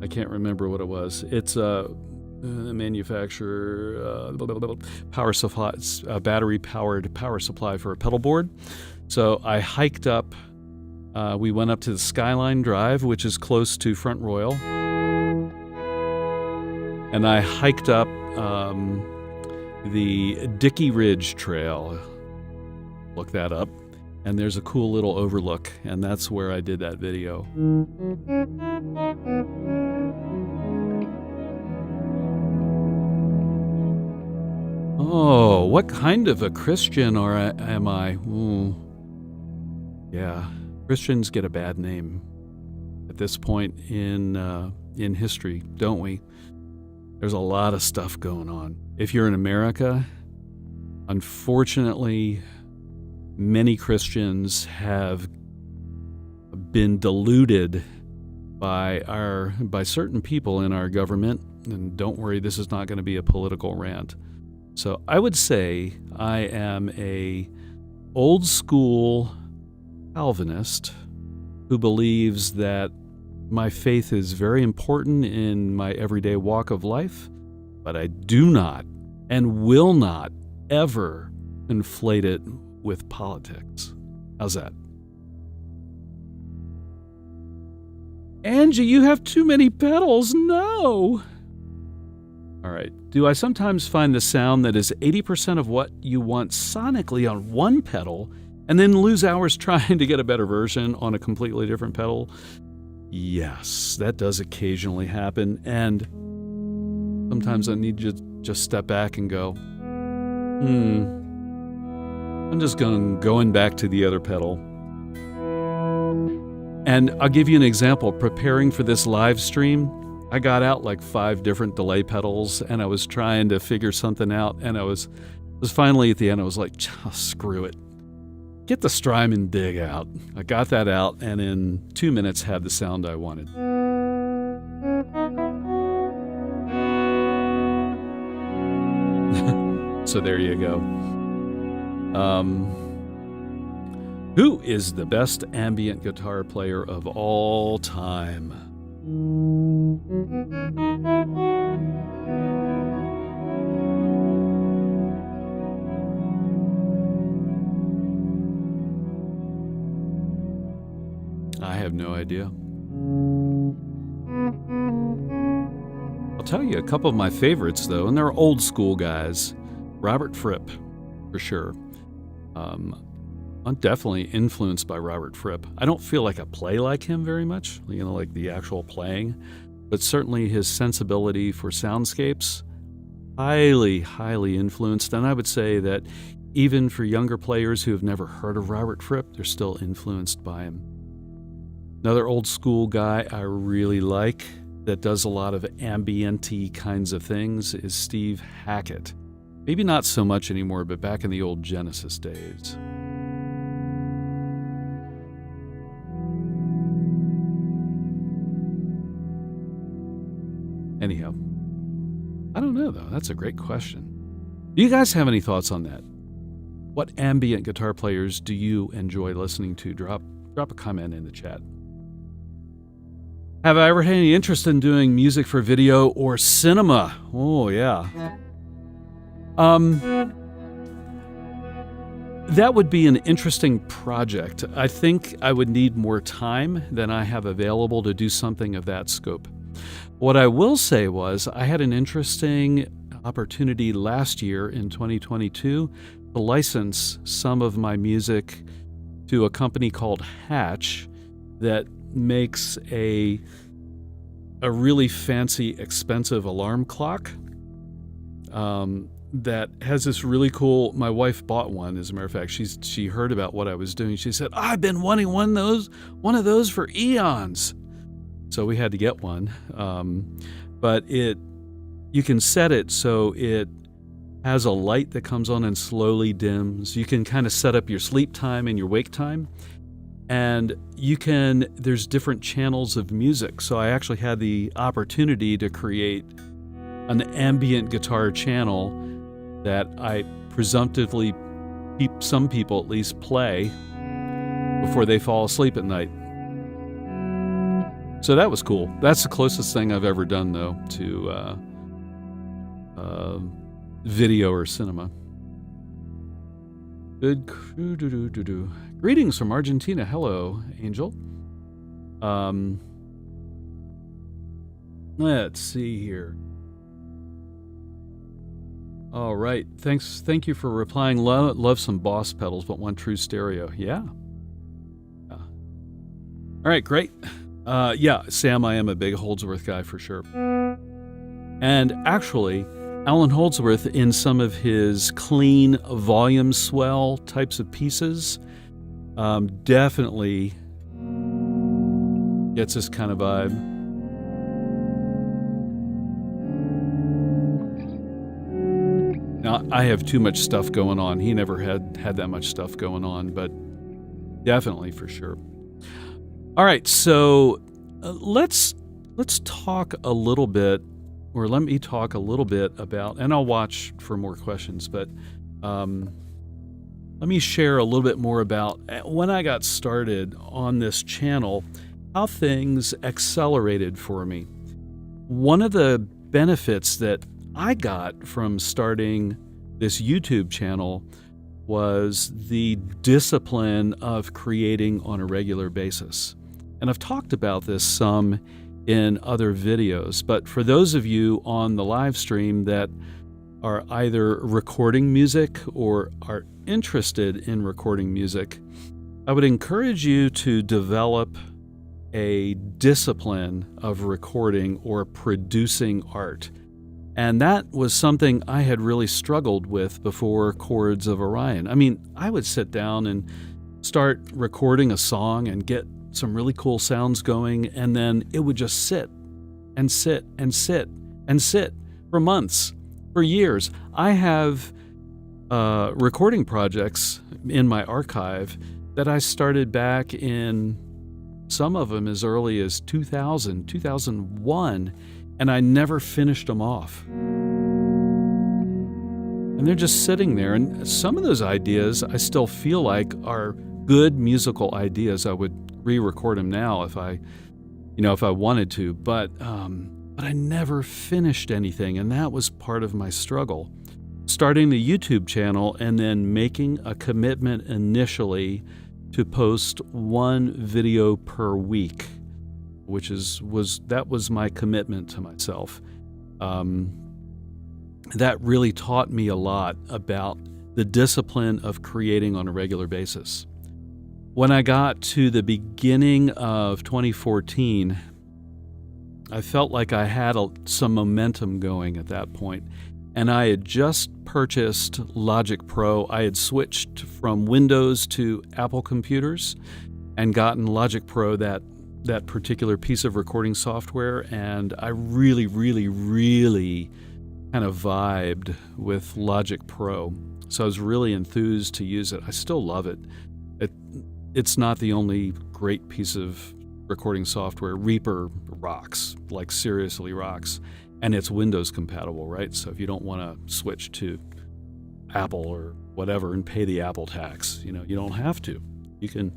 I can't remember what it was. It's a manufacturer, power supply, battery-powered power supply for a pedal board. So I hiked up, we went up to the Skyline Drive, which is close to Front Royal. And I hiked up the Dickey Ridge Trail. Look that up. And there's a cool little overlook, and that's where I did that video. Oh, what kind of a Christian am I? Ooh. Yeah, Christians get a bad name at this point in history, don't we? There's a lot of stuff going on. If you're in America, unfortunately, many Christians have been deluded by certain people in our government. And don't worry, this is not going to be a political rant. So I would say I am a old school Calvinist who believes that my faith is very important in my everyday walk of life, but I do not and will not ever conflate it with politics. How's that? Angie, you have too many pedals. No. All right. Do I sometimes find the sound that is 80% of what you want sonically on one pedal and then lose hours trying to get a better version on a completely different pedal? Yes, that does occasionally happen. And sometimes I need to just step back and go, I'm just going back to the other pedal. And I'll give you an example. Preparing for this live stream, I got out like 5 different delay pedals, and I was trying to figure something out, and I was finally at the end, I was like, screw it. Get the Strymon Dig out. I got that out, and in 2 minutes had the sound I wanted. So there you go. Who is the best ambient guitar player of all time? I have no idea. I'll tell you a couple of my favorites, though, and they're old school guys. Robert Fripp, for sure. I'm definitely influenced by Robert Fripp. I don't feel like I play like him very much, like the actual playing, but certainly his sensibility for soundscapes, highly, highly influenced. And I would say that even for younger players who have never heard of Robert Fripp, they're still influenced by him. Another old school guy I really like that does a lot of ambient-y kinds of things is Steve Hackett. Maybe not so much anymore, but back in the old Genesis days. Anyhow, I don't know, though. That's a great question. Do you guys have any thoughts on that? What ambient guitar players do you enjoy listening to? Drop a comment in the chat. Have I ever had any interest in doing music for video or cinema? Oh, yeah. That would be an interesting project. I think I would need more time than I have available to do something of that scope. What I will say was I had an interesting opportunity last year in 2022 to license some of my music to a company called Hatch that makes a really fancy, expensive alarm clock that has this really cool. My wife bought one, as a matter of fact. She heard about what I was doing. She said, "I've been wanting one of those for eons." So we had to get one. But you can set it so it has a light that comes on and slowly dims. You can kind of set up your sleep time and your wake time. And there's different channels of music. So I actually had the opportunity to create an ambient guitar channel that I presumptively, some people at least, play before they fall asleep at night. So that was cool. That's the closest thing I've ever done, though, to video or cinema. Good. Greetings from Argentina. Hello, Angel. Let's see here. All right. Thank you for replying. Love some Boss pedals, but want true stereo. Yeah. Yeah. All right, great. Yeah, Sam, I am a big Holdsworth guy for sure. And actually, Alan Holdsworth, in some of his clean volume swell types of pieces, definitely gets this kind of vibe. Now, I have too much stuff going on. He never had that much stuff going on, but definitely for sure. All right, so let's talk a little bit, or let me talk a little bit about, and I'll watch for more questions, but let me share a little bit more about when I got started on this channel, how things accelerated for me. One of the benefits that I got from starting this YouTube channel was the discipline of creating on a regular basis. And I've talked about this some in other videos, but for those of you on the live stream that are either recording music or are interested in recording music, I would encourage you to develop a discipline of recording or producing art. And that was something I had really struggled with before Chords of Orion. I mean, I would sit down and start recording a song and get some really cool sounds going, and then it would just sit and sit and sit and sit for months, for years. I have recording projects in my archive that I started back in, some of them as early as 2000, 2001, and I never finished them off. And they're just sitting there, and some of those ideas I still feel like are good musical ideas. I would re-record them now if I wanted to, but I never finished anything, and that was part of my struggle. Starting the YouTube channel and then making a commitment initially to post one video per week, which was my commitment to myself. That really taught me a lot about the discipline of creating on a regular basis. When I got to the beginning of 2014, I felt like I had some momentum going at that point, and I had just purchased Logic Pro. I had switched from Windows to Apple computers and gotten Logic Pro, that particular piece of recording software, and I really, really, really kind of vibed with Logic Pro. So I was really enthused to use it. I still love it. It's not the only great piece of recording software. Reaper rocks, like seriously rocks, and it's Windows compatible, right? So if you don't want to switch to Apple or whatever and pay the Apple tax, you don't have to. You can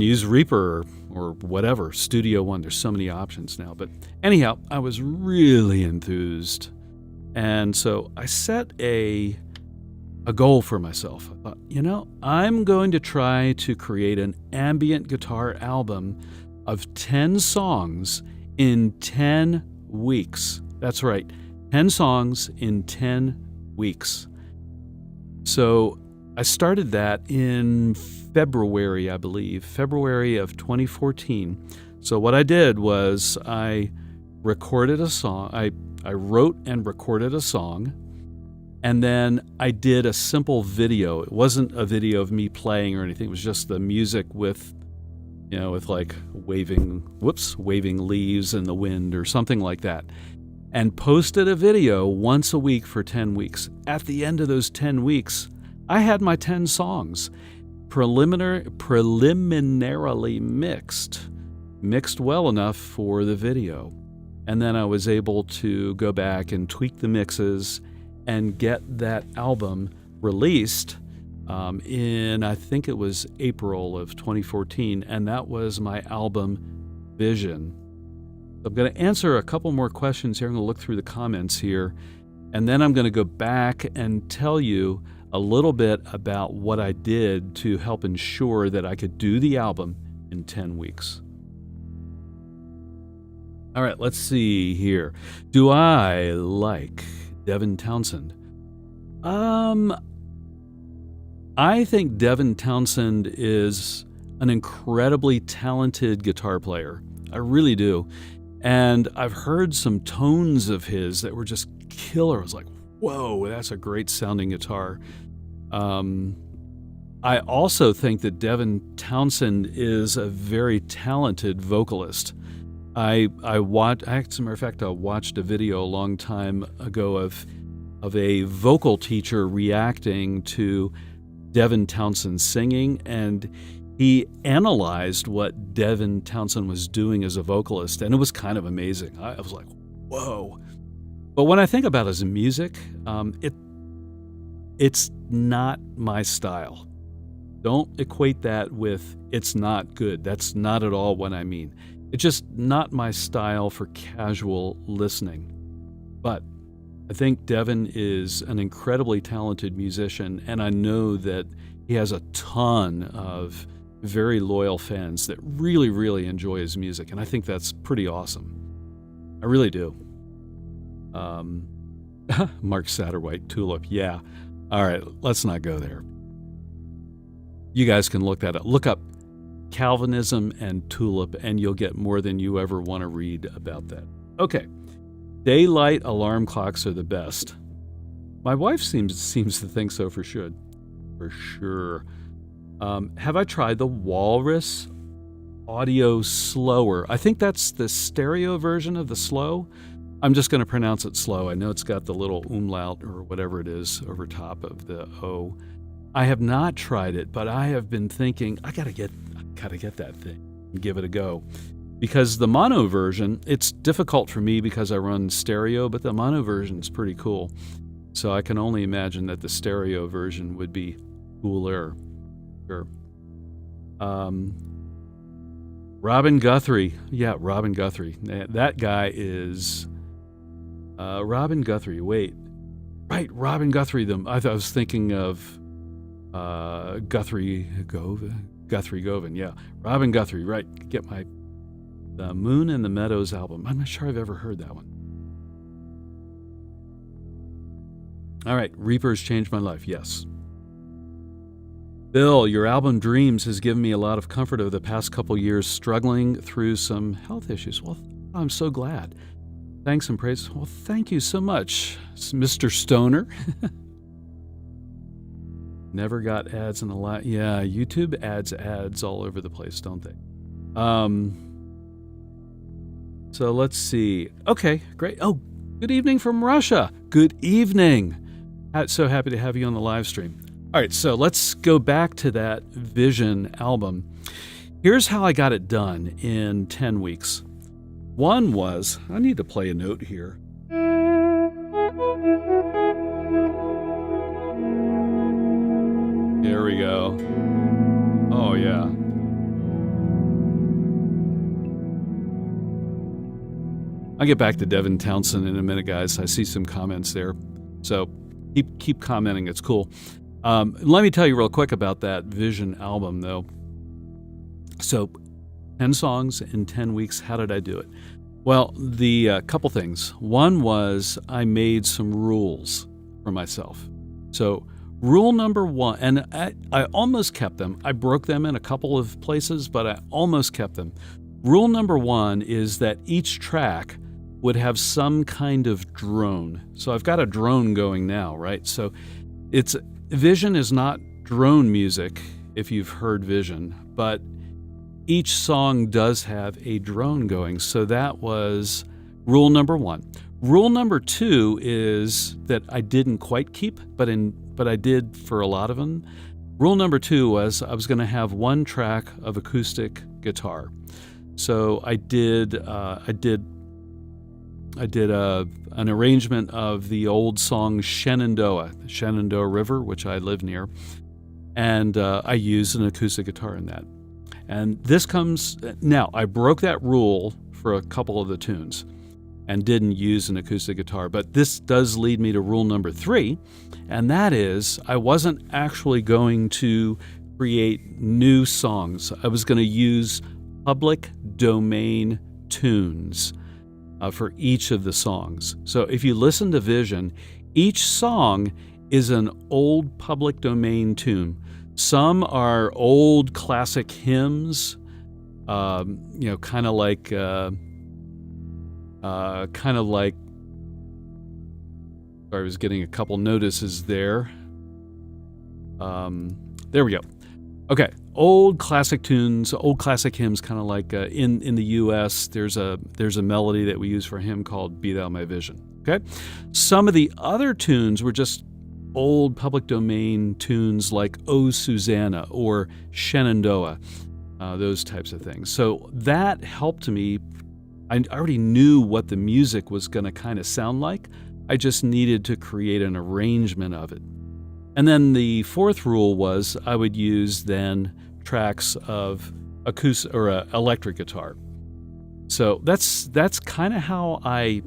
use Reaper or whatever, Studio One. There's so many options now. But anyhow, I was really enthused, and so I set a goal for myself. I thought, I'm going to try to create an ambient guitar album of 10 songs in 10 weeks. That's right, 10 songs in 10 weeks. So I started that in February, I believe, February of 2014. So what I did was I recorded a song. I wrote and recorded a song, and then I did a simple video. It wasn't a video of me playing or anything. It was just the music with like waving leaves in the wind or something like that, and posted a video once a week for 10 weeks. At the end of those 10 weeks, I had my 10 songs preliminarily mixed well enough for the video. And then I was able to go back and tweak the mixes and get that album released in, I think it was April of 2014, and that was my album Vision. I'm going to answer a couple more questions here. I'm going to look through the comments here, and then I'm going to go back and tell you a little bit about what I did to help ensure that I could do the album in 10 weeks. All right, let's see here. Do I like Devin Townsend? Um, I think Devin Townsend is an incredibly talented guitar player. I really do. And I've heard some tones of his that were just killer. I was like, whoa, that's a great sounding guitar. I also think that Devin Townsend is a very talented vocalist. As a matter of fact, I watched a video a long time ago of a vocal teacher reacting to Devin Townsend singing, and he analyzed what Devin Townsend was doing as a vocalist, and it was kind of amazing. I was like, whoa. But when I think about his music, it's not my style. Don't equate that with it's not good. That's not at all what I mean. It's just not my style for casual listening. But I think Devin is an incredibly talented musician, and I know that he has a ton of very loyal fans that really, really enjoy his music, and I think that's pretty awesome. I really do. Mark Satterwhite, Tulip, yeah. All right, let's not go there. You guys can look that up. Look up Calvinism and Tulip, and you'll get more than you ever want to read about that. Okay. Daylight alarm clocks are the best. My wife seems to think so for sure. Have I tried the Walrus Audio Slower? I think that's the stereo version of the slow. I'm just going to pronounce it slow. I know it's got the little umlaut or whatever it is over top of the O. I have not tried it, but I have been thinking I gotta get that thing and give it a go. Because the mono version, it's difficult for me because I run stereo, but the mono version is pretty cool. So I can only imagine that the stereo version would be cooler. Sure. Robin Guthrie. Yeah, Robin Guthrie. That guy is Robin Guthrie. Wait. Right, Robin Guthrie. I was thinking of Guthrie Govan. Yeah, Robin Guthrie. Right. Get the Moon and the Meadows album. I'm not sure I've ever heard that one. All right, Reapers changed my life. Yes. Bill, your album Dreams has given me a lot of comfort over the past couple years struggling through some health issues. Well, I'm so glad. Thanks and praise. Well, thank you so much, Mr. Stoner. Never got ads in a lot. Yeah, YouTube ads all over the place, don't they? So let's see. Okay, great. Oh, good evening from Russia. Good evening. So happy to have you on the live stream. All right, so let's go back to that Vision album. Here's how I got it done in 10 weeks. One was, I need to play a note here. There we go. Oh, yeah. I'll get back to Devin Townsend in a minute, guys. I see some comments there. So keep commenting. It's cool. Let me tell you real quick about that Vision album, though. So 10 songs in 10 weeks. How did I do it? Well, the couple things. One was I made some rules for myself. So rule number one, and I almost kept them. I broke them in a couple of places, but I almost kept them. Rule number one is that each track would have some kind of drone. So I've got a drone going now, right? So Vision is not drone music, if you've heard Vision, but each song does have a drone going. So that was rule number one. Rule number two is that I didn't quite keep, but I did for a lot of them. Rule number two was I was going to have one track of acoustic guitar. So I did an arrangement of the old song Shenandoah River, which I live near, and I used an acoustic guitar in that. And this comes now. I broke that rule for a couple of the tunes and didn't use an acoustic guitar, but this does lead me to rule number three, and that is I wasn't actually going to create new songs. I was going to use public domain tunes for each of the songs. So if you listen to Vision, each song is an old public domain tune. Some are old classic hymns, kind of like I was getting a couple notices there. There we go. Okay, old classic tunes, old classic hymns, kind of like in the U.S. There's a melody that we use for a hymn called "Be Thou My Vision." Okay, some of the other tunes were just old public domain tunes like "O Susanna" or "Shenandoah," those types of things. So that helped me. I already knew what the music was going to kind of sound like. I just needed to create an arrangement of it. And then the fourth rule was I would use then tracks of acoustic or electric guitar. So that's kind of how I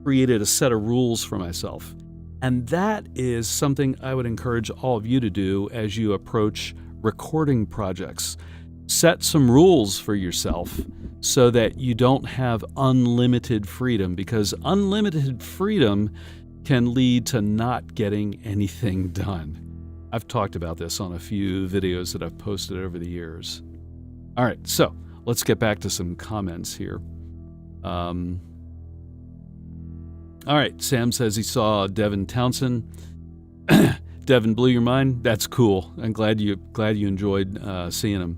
created a set of rules for myself. And that is something I would encourage all of you to do as you approach recording projects. Set some rules for yourself so that you don't have unlimited freedom, because unlimited freedom can lead to not getting anything done. I've talked about this on a few videos that I've posted over the years. All right, so let's get back to some comments here. All right, Sam says he saw Devin Townsend. Devin blew your mind? That's cool. I'm glad you enjoyed seeing him.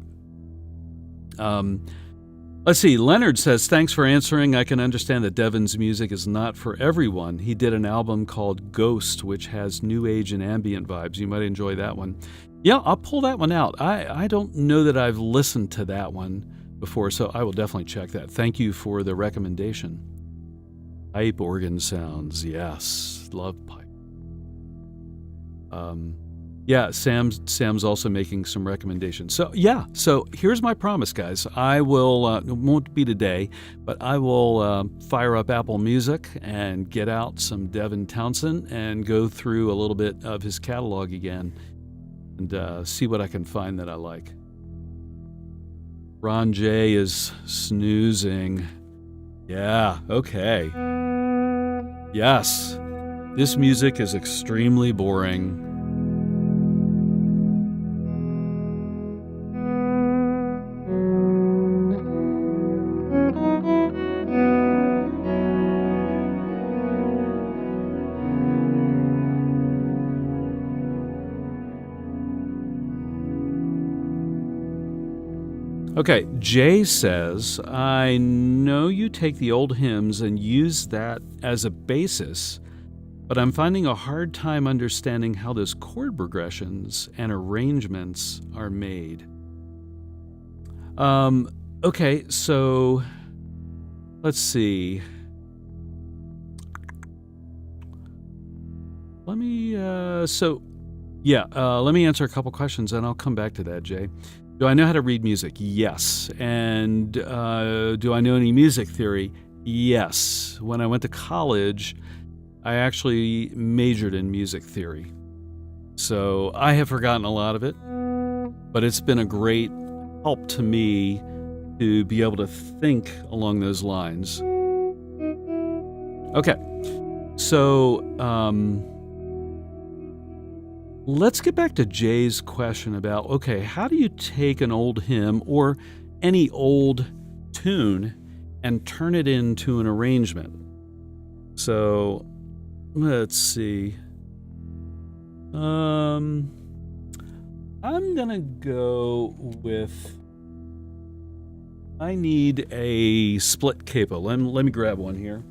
Let's see. Leonard says, thanks for answering. I can understand that Devin's music is not for everyone. He did an album called Ghost, which has new age and ambient vibes. You might enjoy that one. Yeah, I'll pull that one out. I don't know that I've listened to that one before, so I will definitely check that. Thank you for the recommendation. Pipe organ sounds. Yes. Love pipe. Yeah, Sam's also making some recommendations. So here's my promise, guys. I will, it won't be today, but I will fire up Apple Music and get out some Devin Townsend and go through a little bit of his catalog again and see what I can find that I like. Ron J is snoozing. Yeah, okay. Yes, this music is extremely boring. Okay, Jay says, I know you take the old hymns and use that as a basis, but I'm finding a hard time understanding how those chord progressions and arrangements are made. Okay, so let's see. Let me answer a couple questions and I'll come back to that, Jay. Do I know how to read music? Yes. And do I know any music theory? Yes. When I went to college, I actually majored in music theory. So I have forgotten a lot of it, but it's been a great help to me to be able to think along those lines. Okay. So, let's get back to Jay's question about, okay, how do you take an old hymn or any old tune and turn it into an arrangement? So, let's see. I'm gonna go with, I need a split capo. Let me grab one here.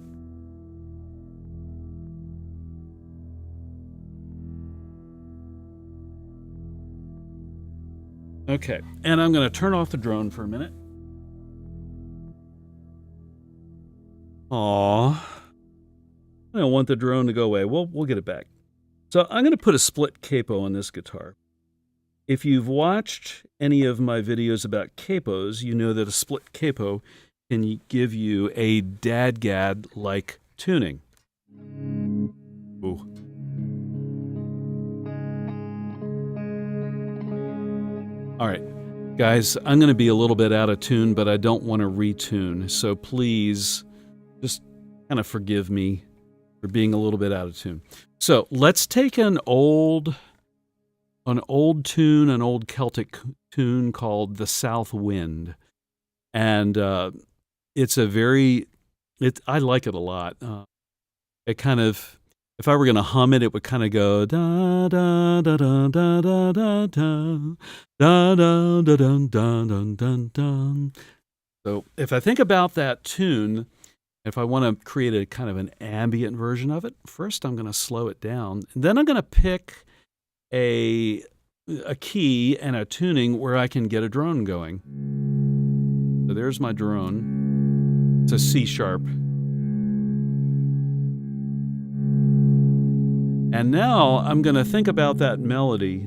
Okay, and I'm going to turn off the drone for a minute. Aw, I don't want the drone to go away. We'll get it back. So I'm going to put a split capo on this guitar. If you've watched any of my videos about capos, you know that a split capo can give you a dadgad-like tuning. Ooh. All right, guys, I'm going to be a little bit out of tune, but I don't want to retune. So please just kind of forgive me for being a little bit out of tune. So let's take an old tune, an old Celtic tune called "The South Wind," and it's a very, I like it a lot. It kind of, if I were going to hum it, it would kind of go da da da da da da da da da da da da da da da. So if I think about that tune, if I want to create a kind of an ambient version of it, first I'm going to slow it down, and then I'm going to pick a key and a tuning where I can get a drone going. So there's my drone. It's a C sharp. And now I'm going to think about that melody.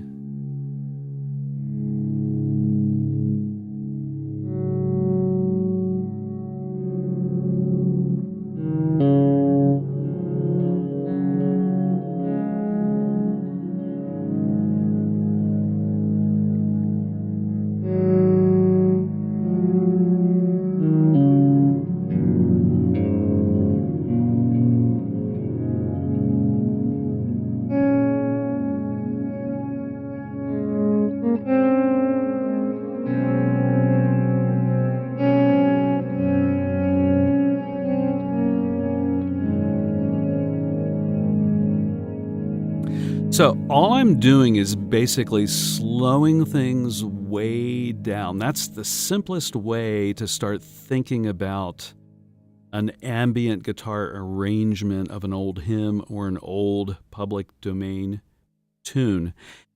So all I'm doing is basically slowing things way down. That's the simplest way to start thinking about an ambient guitar arrangement of an old hymn or an old public domain tune.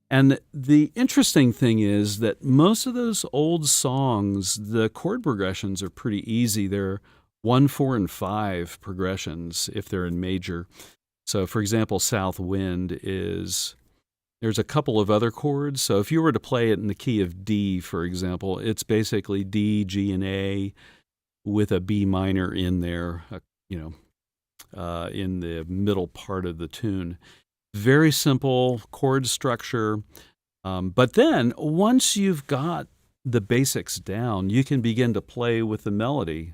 And the interesting thing is that most of those old songs, the chord progressions are pretty easy. They're 1, 4, and 5 progressions if they're in major. So, for example, South Wind there's a couple of other chords. So if you were to play it in the key of D, for example, it's basically D, G, and A with a B minor in there, in the middle part of the tune. Very simple chord structure. But then once you've got the basics down, you can begin to play with the melody.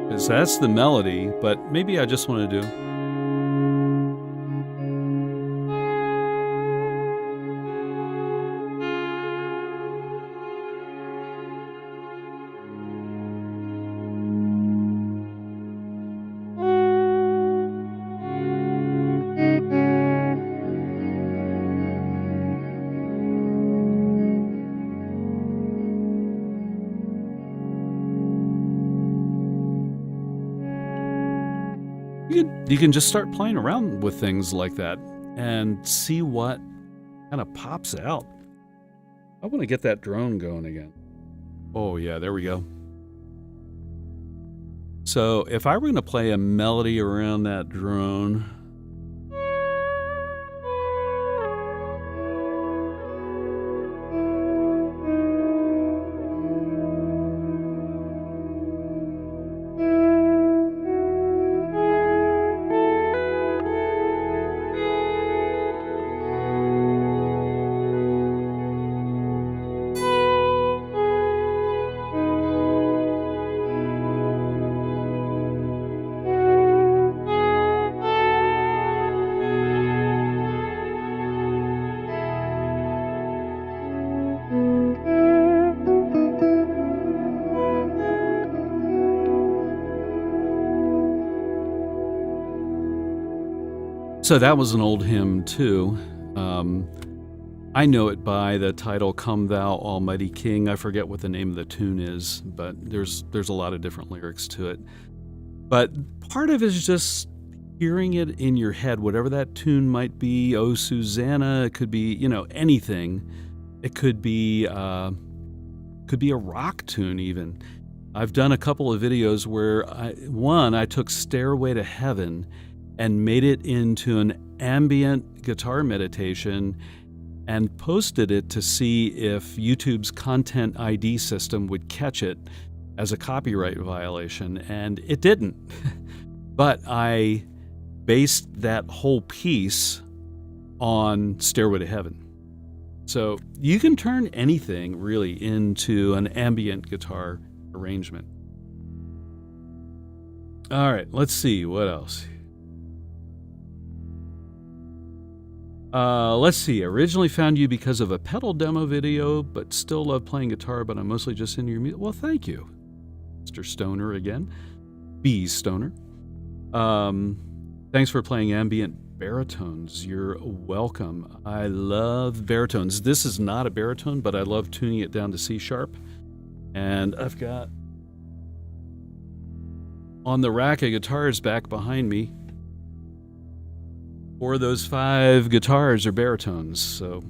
Because that's the melody, but maybe I just want to do. You can just start playing around with things like that and see what kind of pops out. I want to get that drone going again. Oh yeah, there we go. So if I were going to play a melody around that drone, so that was an old hymn too. I know it by the title "Come Thou Almighty King." I forget what the name of the tune is, but there's a lot of different lyrics to it. But part of it is just hearing it in your head, whatever that tune might be. Oh, Susanna, it could be, anything. It could be a rock tune even. I've done a couple of videos where I took Stairway to Heaven and made it into an ambient guitar meditation and posted it to see if YouTube's Content ID system would catch it as a copyright violation, and it didn't. But I based that whole piece on Stairway to Heaven. So you can turn anything really into an ambient guitar arrangement. All right, let's see what else. Let's see. Originally found you because of a pedal demo video, but still love playing guitar, but I'm mostly just into your music. Well, thank you, Mr. Stoner again. B Stoner. Thanks for playing ambient baritones. You're welcome. I love baritones. This is not a baritone, but I love tuning it down to C sharp. And I've got on the rack of guitars back behind me, 4 of those 5 guitars are baritones, so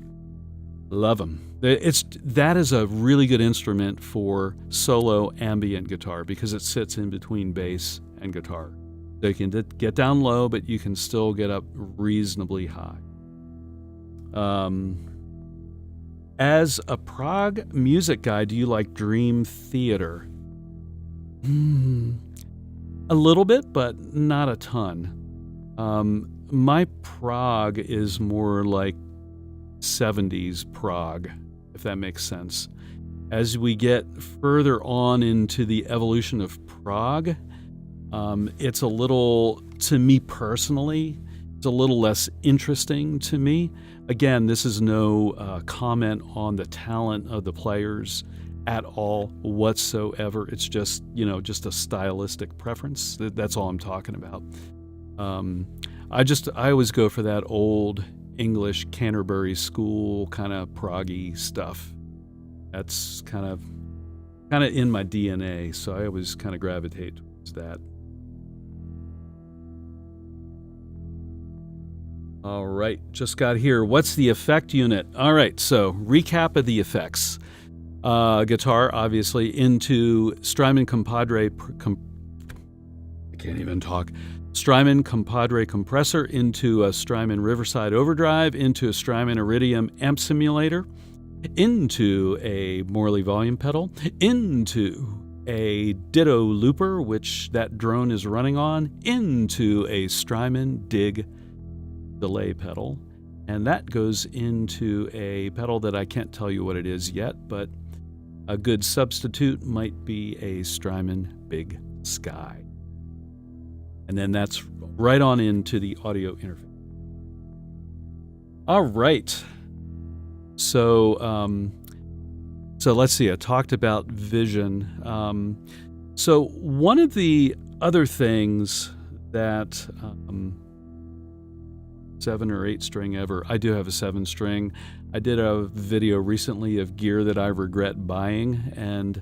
love them. That is a really good instrument for solo ambient guitar because it sits in between bass and guitar. So you can get down low, but you can still get up reasonably high. As a prog music guy, do you like Dream Theater? A little bit, but not a ton. My prog is more like 70s prog, if that makes sense. As we get further on into the evolution of prog, it's a little, to me personally, it's a little less interesting to me. Again, this is no comment on the talent of the players at all whatsoever. It's just, just a stylistic preference. That's all I'm talking about. I always go for that old English Canterbury School kind of proggy stuff. That's kind of in my DNA, so I always kind of gravitate towards that. All right, just got here. What's the effect unit? All right, so recap of the effects. Guitar, obviously, into Strymon Compadre. I can't even talk. Strymon Compadre compressor into a Strymon Riverside overdrive, into a Strymon Iridium amp simulator, into a Morley volume pedal, into a Ditto looper, which that drone is running on, into a Strymon Dig delay pedal, and that goes into a pedal that I can't tell you what it is yet, but a good substitute might be a Strymon Big Sky. And then that's right on into the audio interface. All right. So let's see. I talked about vision. So one of the other things that 7 or 8 string ever. I do have a 7 string. I did a video recently of gear that I regret buying, and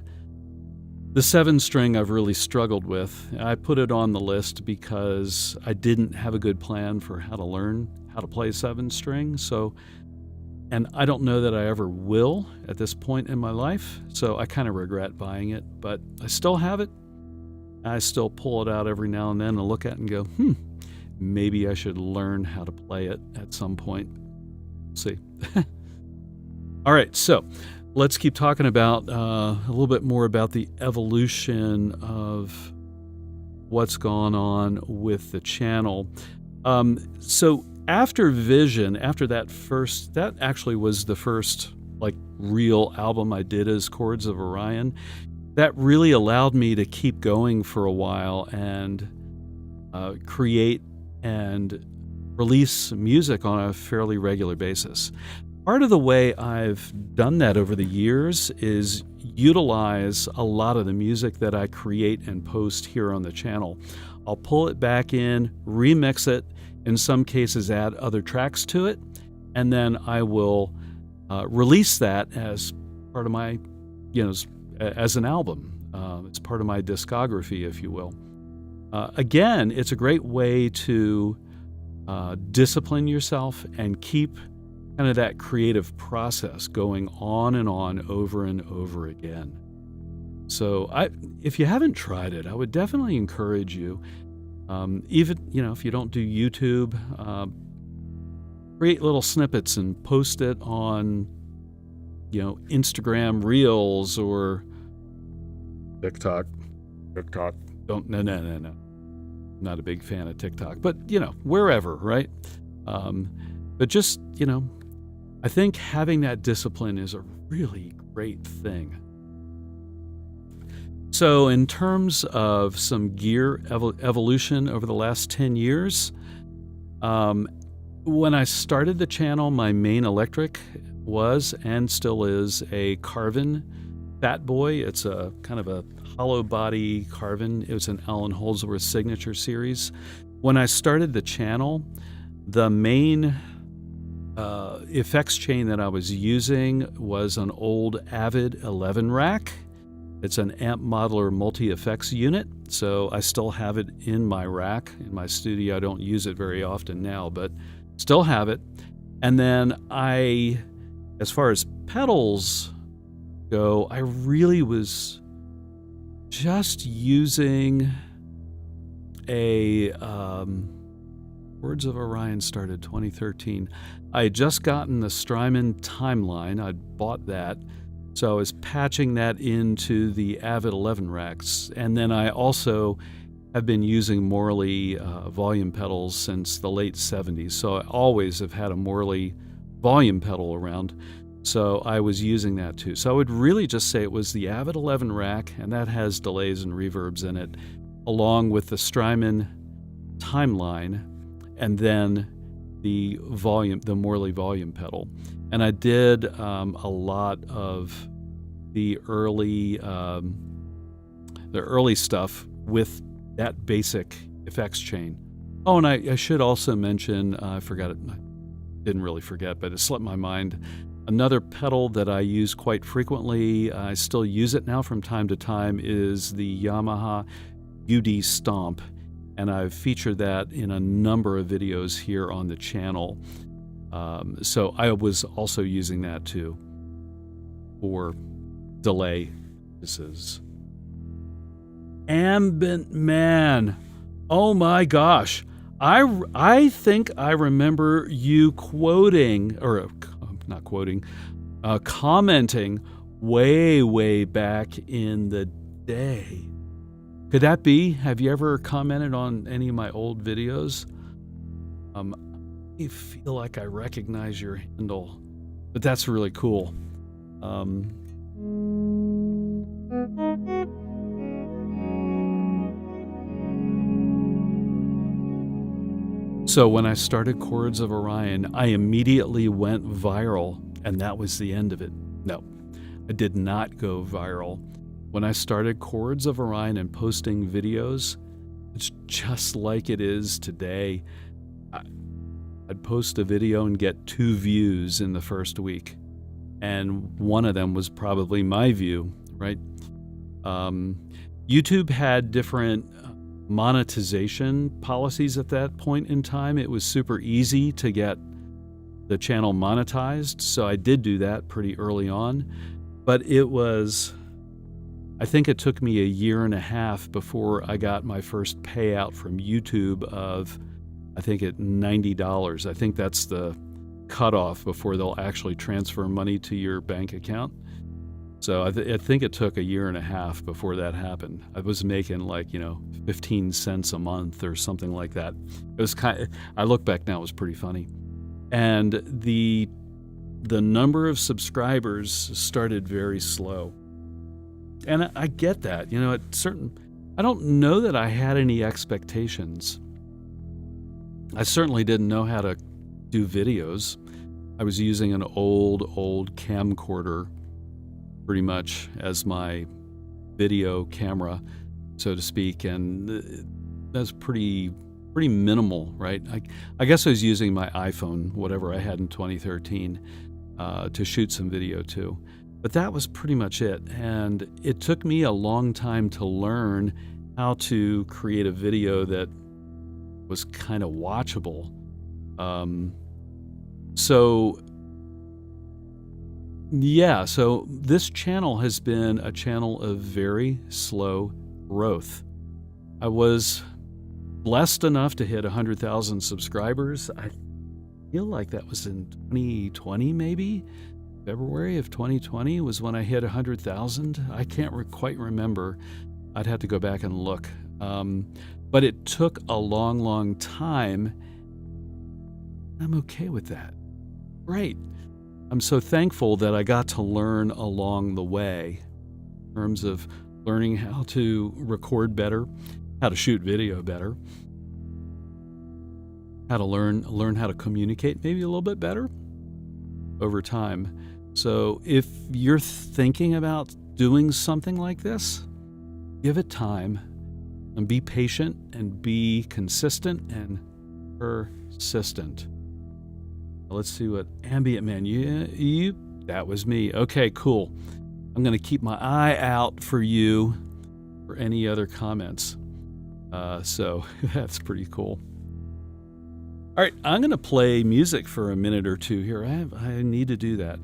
the 7 string I've really struggled with. I put it on the list because I didn't have a good plan for how to learn how to play 7 string. And I don't know that I ever will at this point in my life, so I kind of regret buying it, but I still have it. I still pull it out every now and then and look at it and go, maybe I should learn how to play it at some point. See. All right, so let's keep talking about a little bit more about the evolution of what's gone on with the channel. So after Vision, after that actually was the first real album I did as Chords of Orion. That really allowed me to keep going for a while and create and release music on a fairly regular basis. Part of the way I've done that over the years is utilize a lot of the music that I create and post here on the channel. I'll pull it back in, remix it, in some cases add other tracks to it, and then I will release that as part of my, as an album. It's part of my discography, if you will. Again, it's a great way to discipline yourself and keep kind of that creative process going on and on over and over again. So if you haven't tried it, I would definitely encourage you, even, if you don't do YouTube, create little snippets and post it on, Instagram Reels or TikTok. No. Not a big fan of TikTok, but wherever, right? But just, I think having that discipline is a really great thing. So in terms of some gear evolution over the last 10 years, when I started the channel, my main electric was and still is a Carvin Fat Boy. It's a kind of a hollow body Carvin. It was an Alan Holdsworth signature series. When I started the channel, the main effects chain that I was using was an old Avid 11 rack. It's an amp modeler multi-effects unit, so I still have it in my rack in my studio. I don't use it very often now, but still have it. And then as far as pedals go, I really was just using a Chords of Orion started 2013. I had just gotten the Strymon Timeline. I'd bought that. So I was patching that into the Avid 11 racks. And then I also have been using Morley volume pedals since the late 70s. So I always have had a Morley volume pedal around. So I was using that too. So I would really just say it was the Avid 11 rack, and that has delays and reverbs in it, along with the Strymon Timeline, and then the Morley volume pedal. And I did a lot of the early stuff with that basic effects chain. Oh, and I should also mention, I forgot it. I didn't really forget, but it slipped my mind. Another pedal that I use quite frequently, I still use it now from time to time, is the Yamaha UD Stomp. And I've featured that in a number of videos here on the channel. So I was also using that too for delay purposes. Ambient, man. Oh my gosh. I think I remember you quoting, or not quoting, commenting way back in the day. Could that be? Have you ever commented on any of my old videos? I feel like I recognize your handle, but that's really cool. So when I started Chords of Orion, I immediately went viral, and that was the end of it. No, I did not go viral. When I started Chords of Orion and posting videos, it's just like it is today. I'd post a video and get 2 views in the first week, and one of them was probably my view, right? YouTube had different monetization policies at that point in time. It was super easy to get the channel monetized, so I did do that pretty early on, but I think it took me a year and a half before I got my first payout from YouTube of, I think at $90. I think that's the cutoff before they'll actually transfer money to your bank account. So I think it took a year and a half before that happened. I was making 15 cents a month or something like that. It was I look back now, it was pretty funny. And the number of subscribers started very slow. And I get that, I don't know that I had any expectations. I certainly didn't know how to do videos. I was using an old camcorder pretty much as my video camera, so to speak, and that's pretty minimal, right? I guess I was using my iPhone, whatever I had in 2013, to shoot some video too. But that was pretty much it, and it took me a long time to learn how to create a video that was kind of watchable. So this channel has been a channel of very slow growth. I was blessed enough to hit 100,000 subscribers. I feel like that was in 2020, maybe? February of 2020 was when I hit 100,000. I can't quite remember. I'd have to go back and look. But it took a long time. I'm okay with that. Great. I'm so thankful that I got to learn along the way in terms of learning how to record better, how to shoot video better, how to learn how to communicate maybe a little bit better over time. So if you're thinking about doing something like this, give it time and be patient and be consistent and persistent. Let's see what Ambient Man, you that was me. Okay, cool. I'm going to keep my eye out for you for any other comments. So that's pretty cool. All right, I'm going to play music for a minute or two here. I need to do that.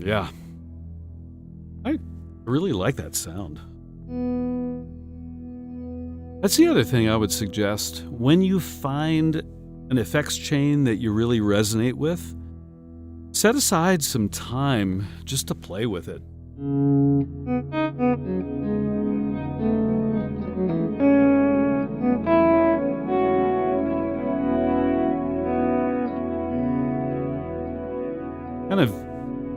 Yeah. I really like that sound. That's the other thing I would suggest. When you find an effects chain that you really resonate with, set aside some time just to play with it. Kind of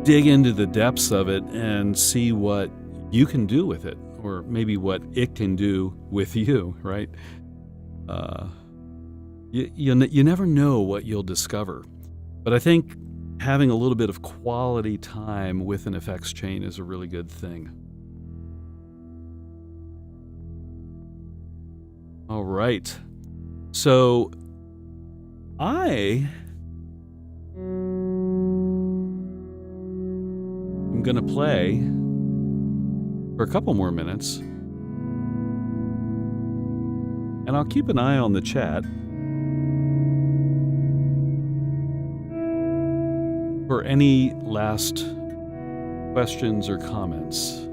dig into the depths of it and see what you can do with it, or maybe what it can do with you, right? You never know what you'll discover. But I think having a little bit of quality time with an effects chain is a really good thing. All right. So I I'm going to play for a couple more minutes, and I'll keep an eye on the chat for any last questions or comments.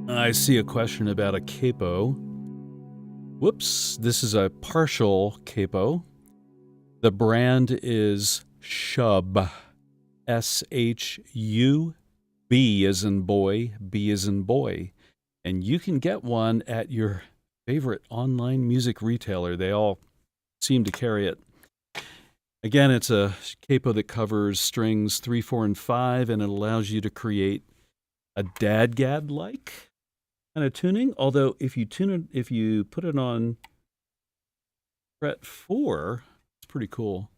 I see a question about a capo. Whoops, this is a partial capo. The brand is Shub. S-H-U-B as in boy, B as in boy. And you can get one at your favorite online music retailer. They all seem to carry it. Again, it's a capo that covers strings 3, 4, and 5, and it allows you to create a dadgad-like kind of tuning. Although if you put it on fret 4, it's pretty cool.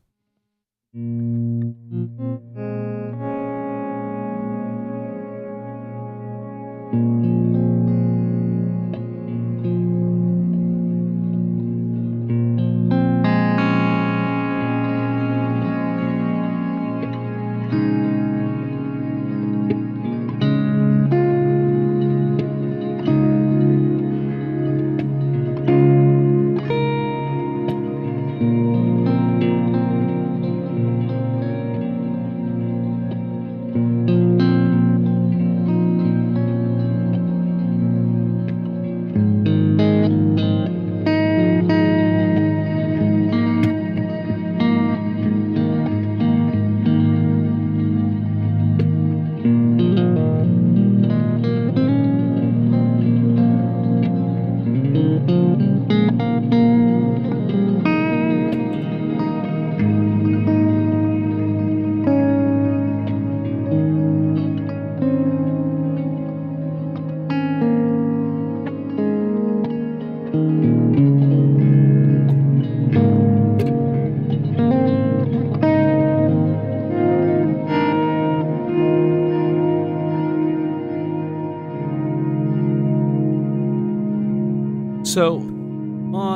So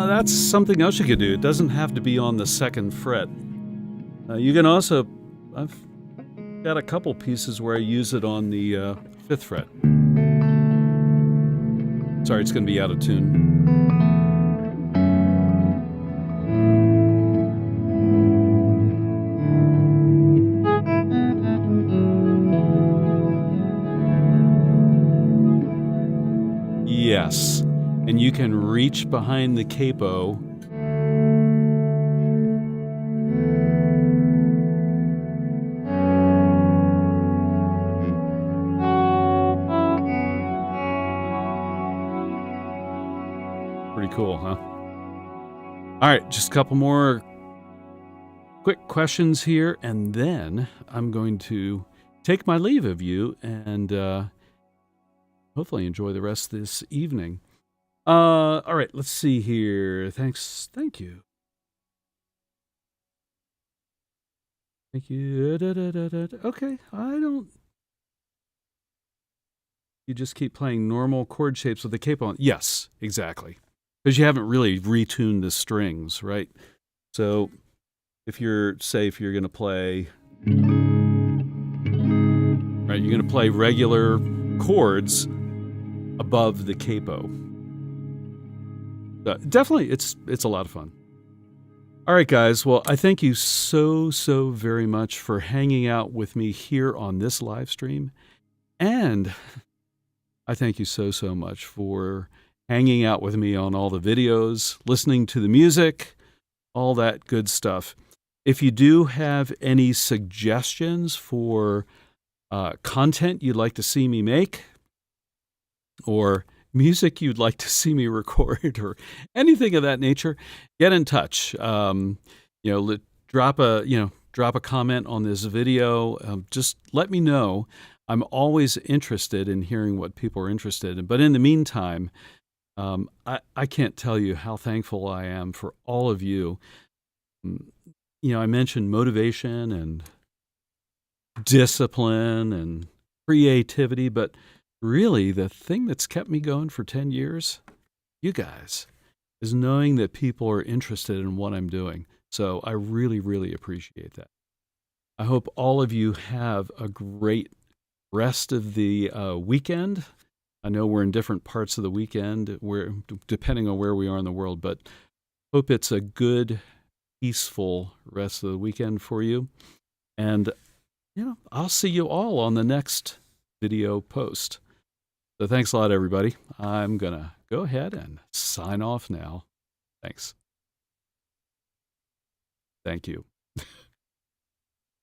that's something else you could do. It doesn't have to be on the 2nd fret. You can also, I've got a couple pieces where I use it on the 5th fret. Sorry, it's going to be out of tune. can reach behind the capo. Pretty cool, huh? All right, just a couple more quick questions here, and then I'm going to take my leave of you and hopefully enjoy the rest of this evening. All right, let's see here. Thanks. Thank you. Thank you. Okay, you just keep playing normal chord shapes with the capo on. Yes, exactly. Because you haven't really retuned the strings, right? So if you're going to play, right, you're going to play regular chords above the capo. Definitely, it's a lot of fun. All right, guys. Well, I thank you so very much for hanging out with me here on this live stream. And I thank you so much for hanging out with me on all the videos, listening to the music, all that good stuff. If you do have any suggestions for content you'd like to see me make, or music you'd like to see me record, or anything of that nature, get in touch. Drop a comment on this video. Just let me know. I'm always interested in hearing what people are interested in. But in the meantime, I can't tell you how thankful I am for all of you. I mentioned motivation and discipline and creativity, but really the thing that's kept me going for 10 years, you guys, is knowing that people are interested in what I'm doing. So I really appreciate that. I hope all of you have a great rest of the weekend. I know we're in different parts of the weekend, depending on where we are in the world, but hope it's a good, peaceful rest of the weekend for you. And, I'll see you all on the next video post. So thanks a lot, everybody. I'm going to go ahead and sign off now. Thanks. Thank you.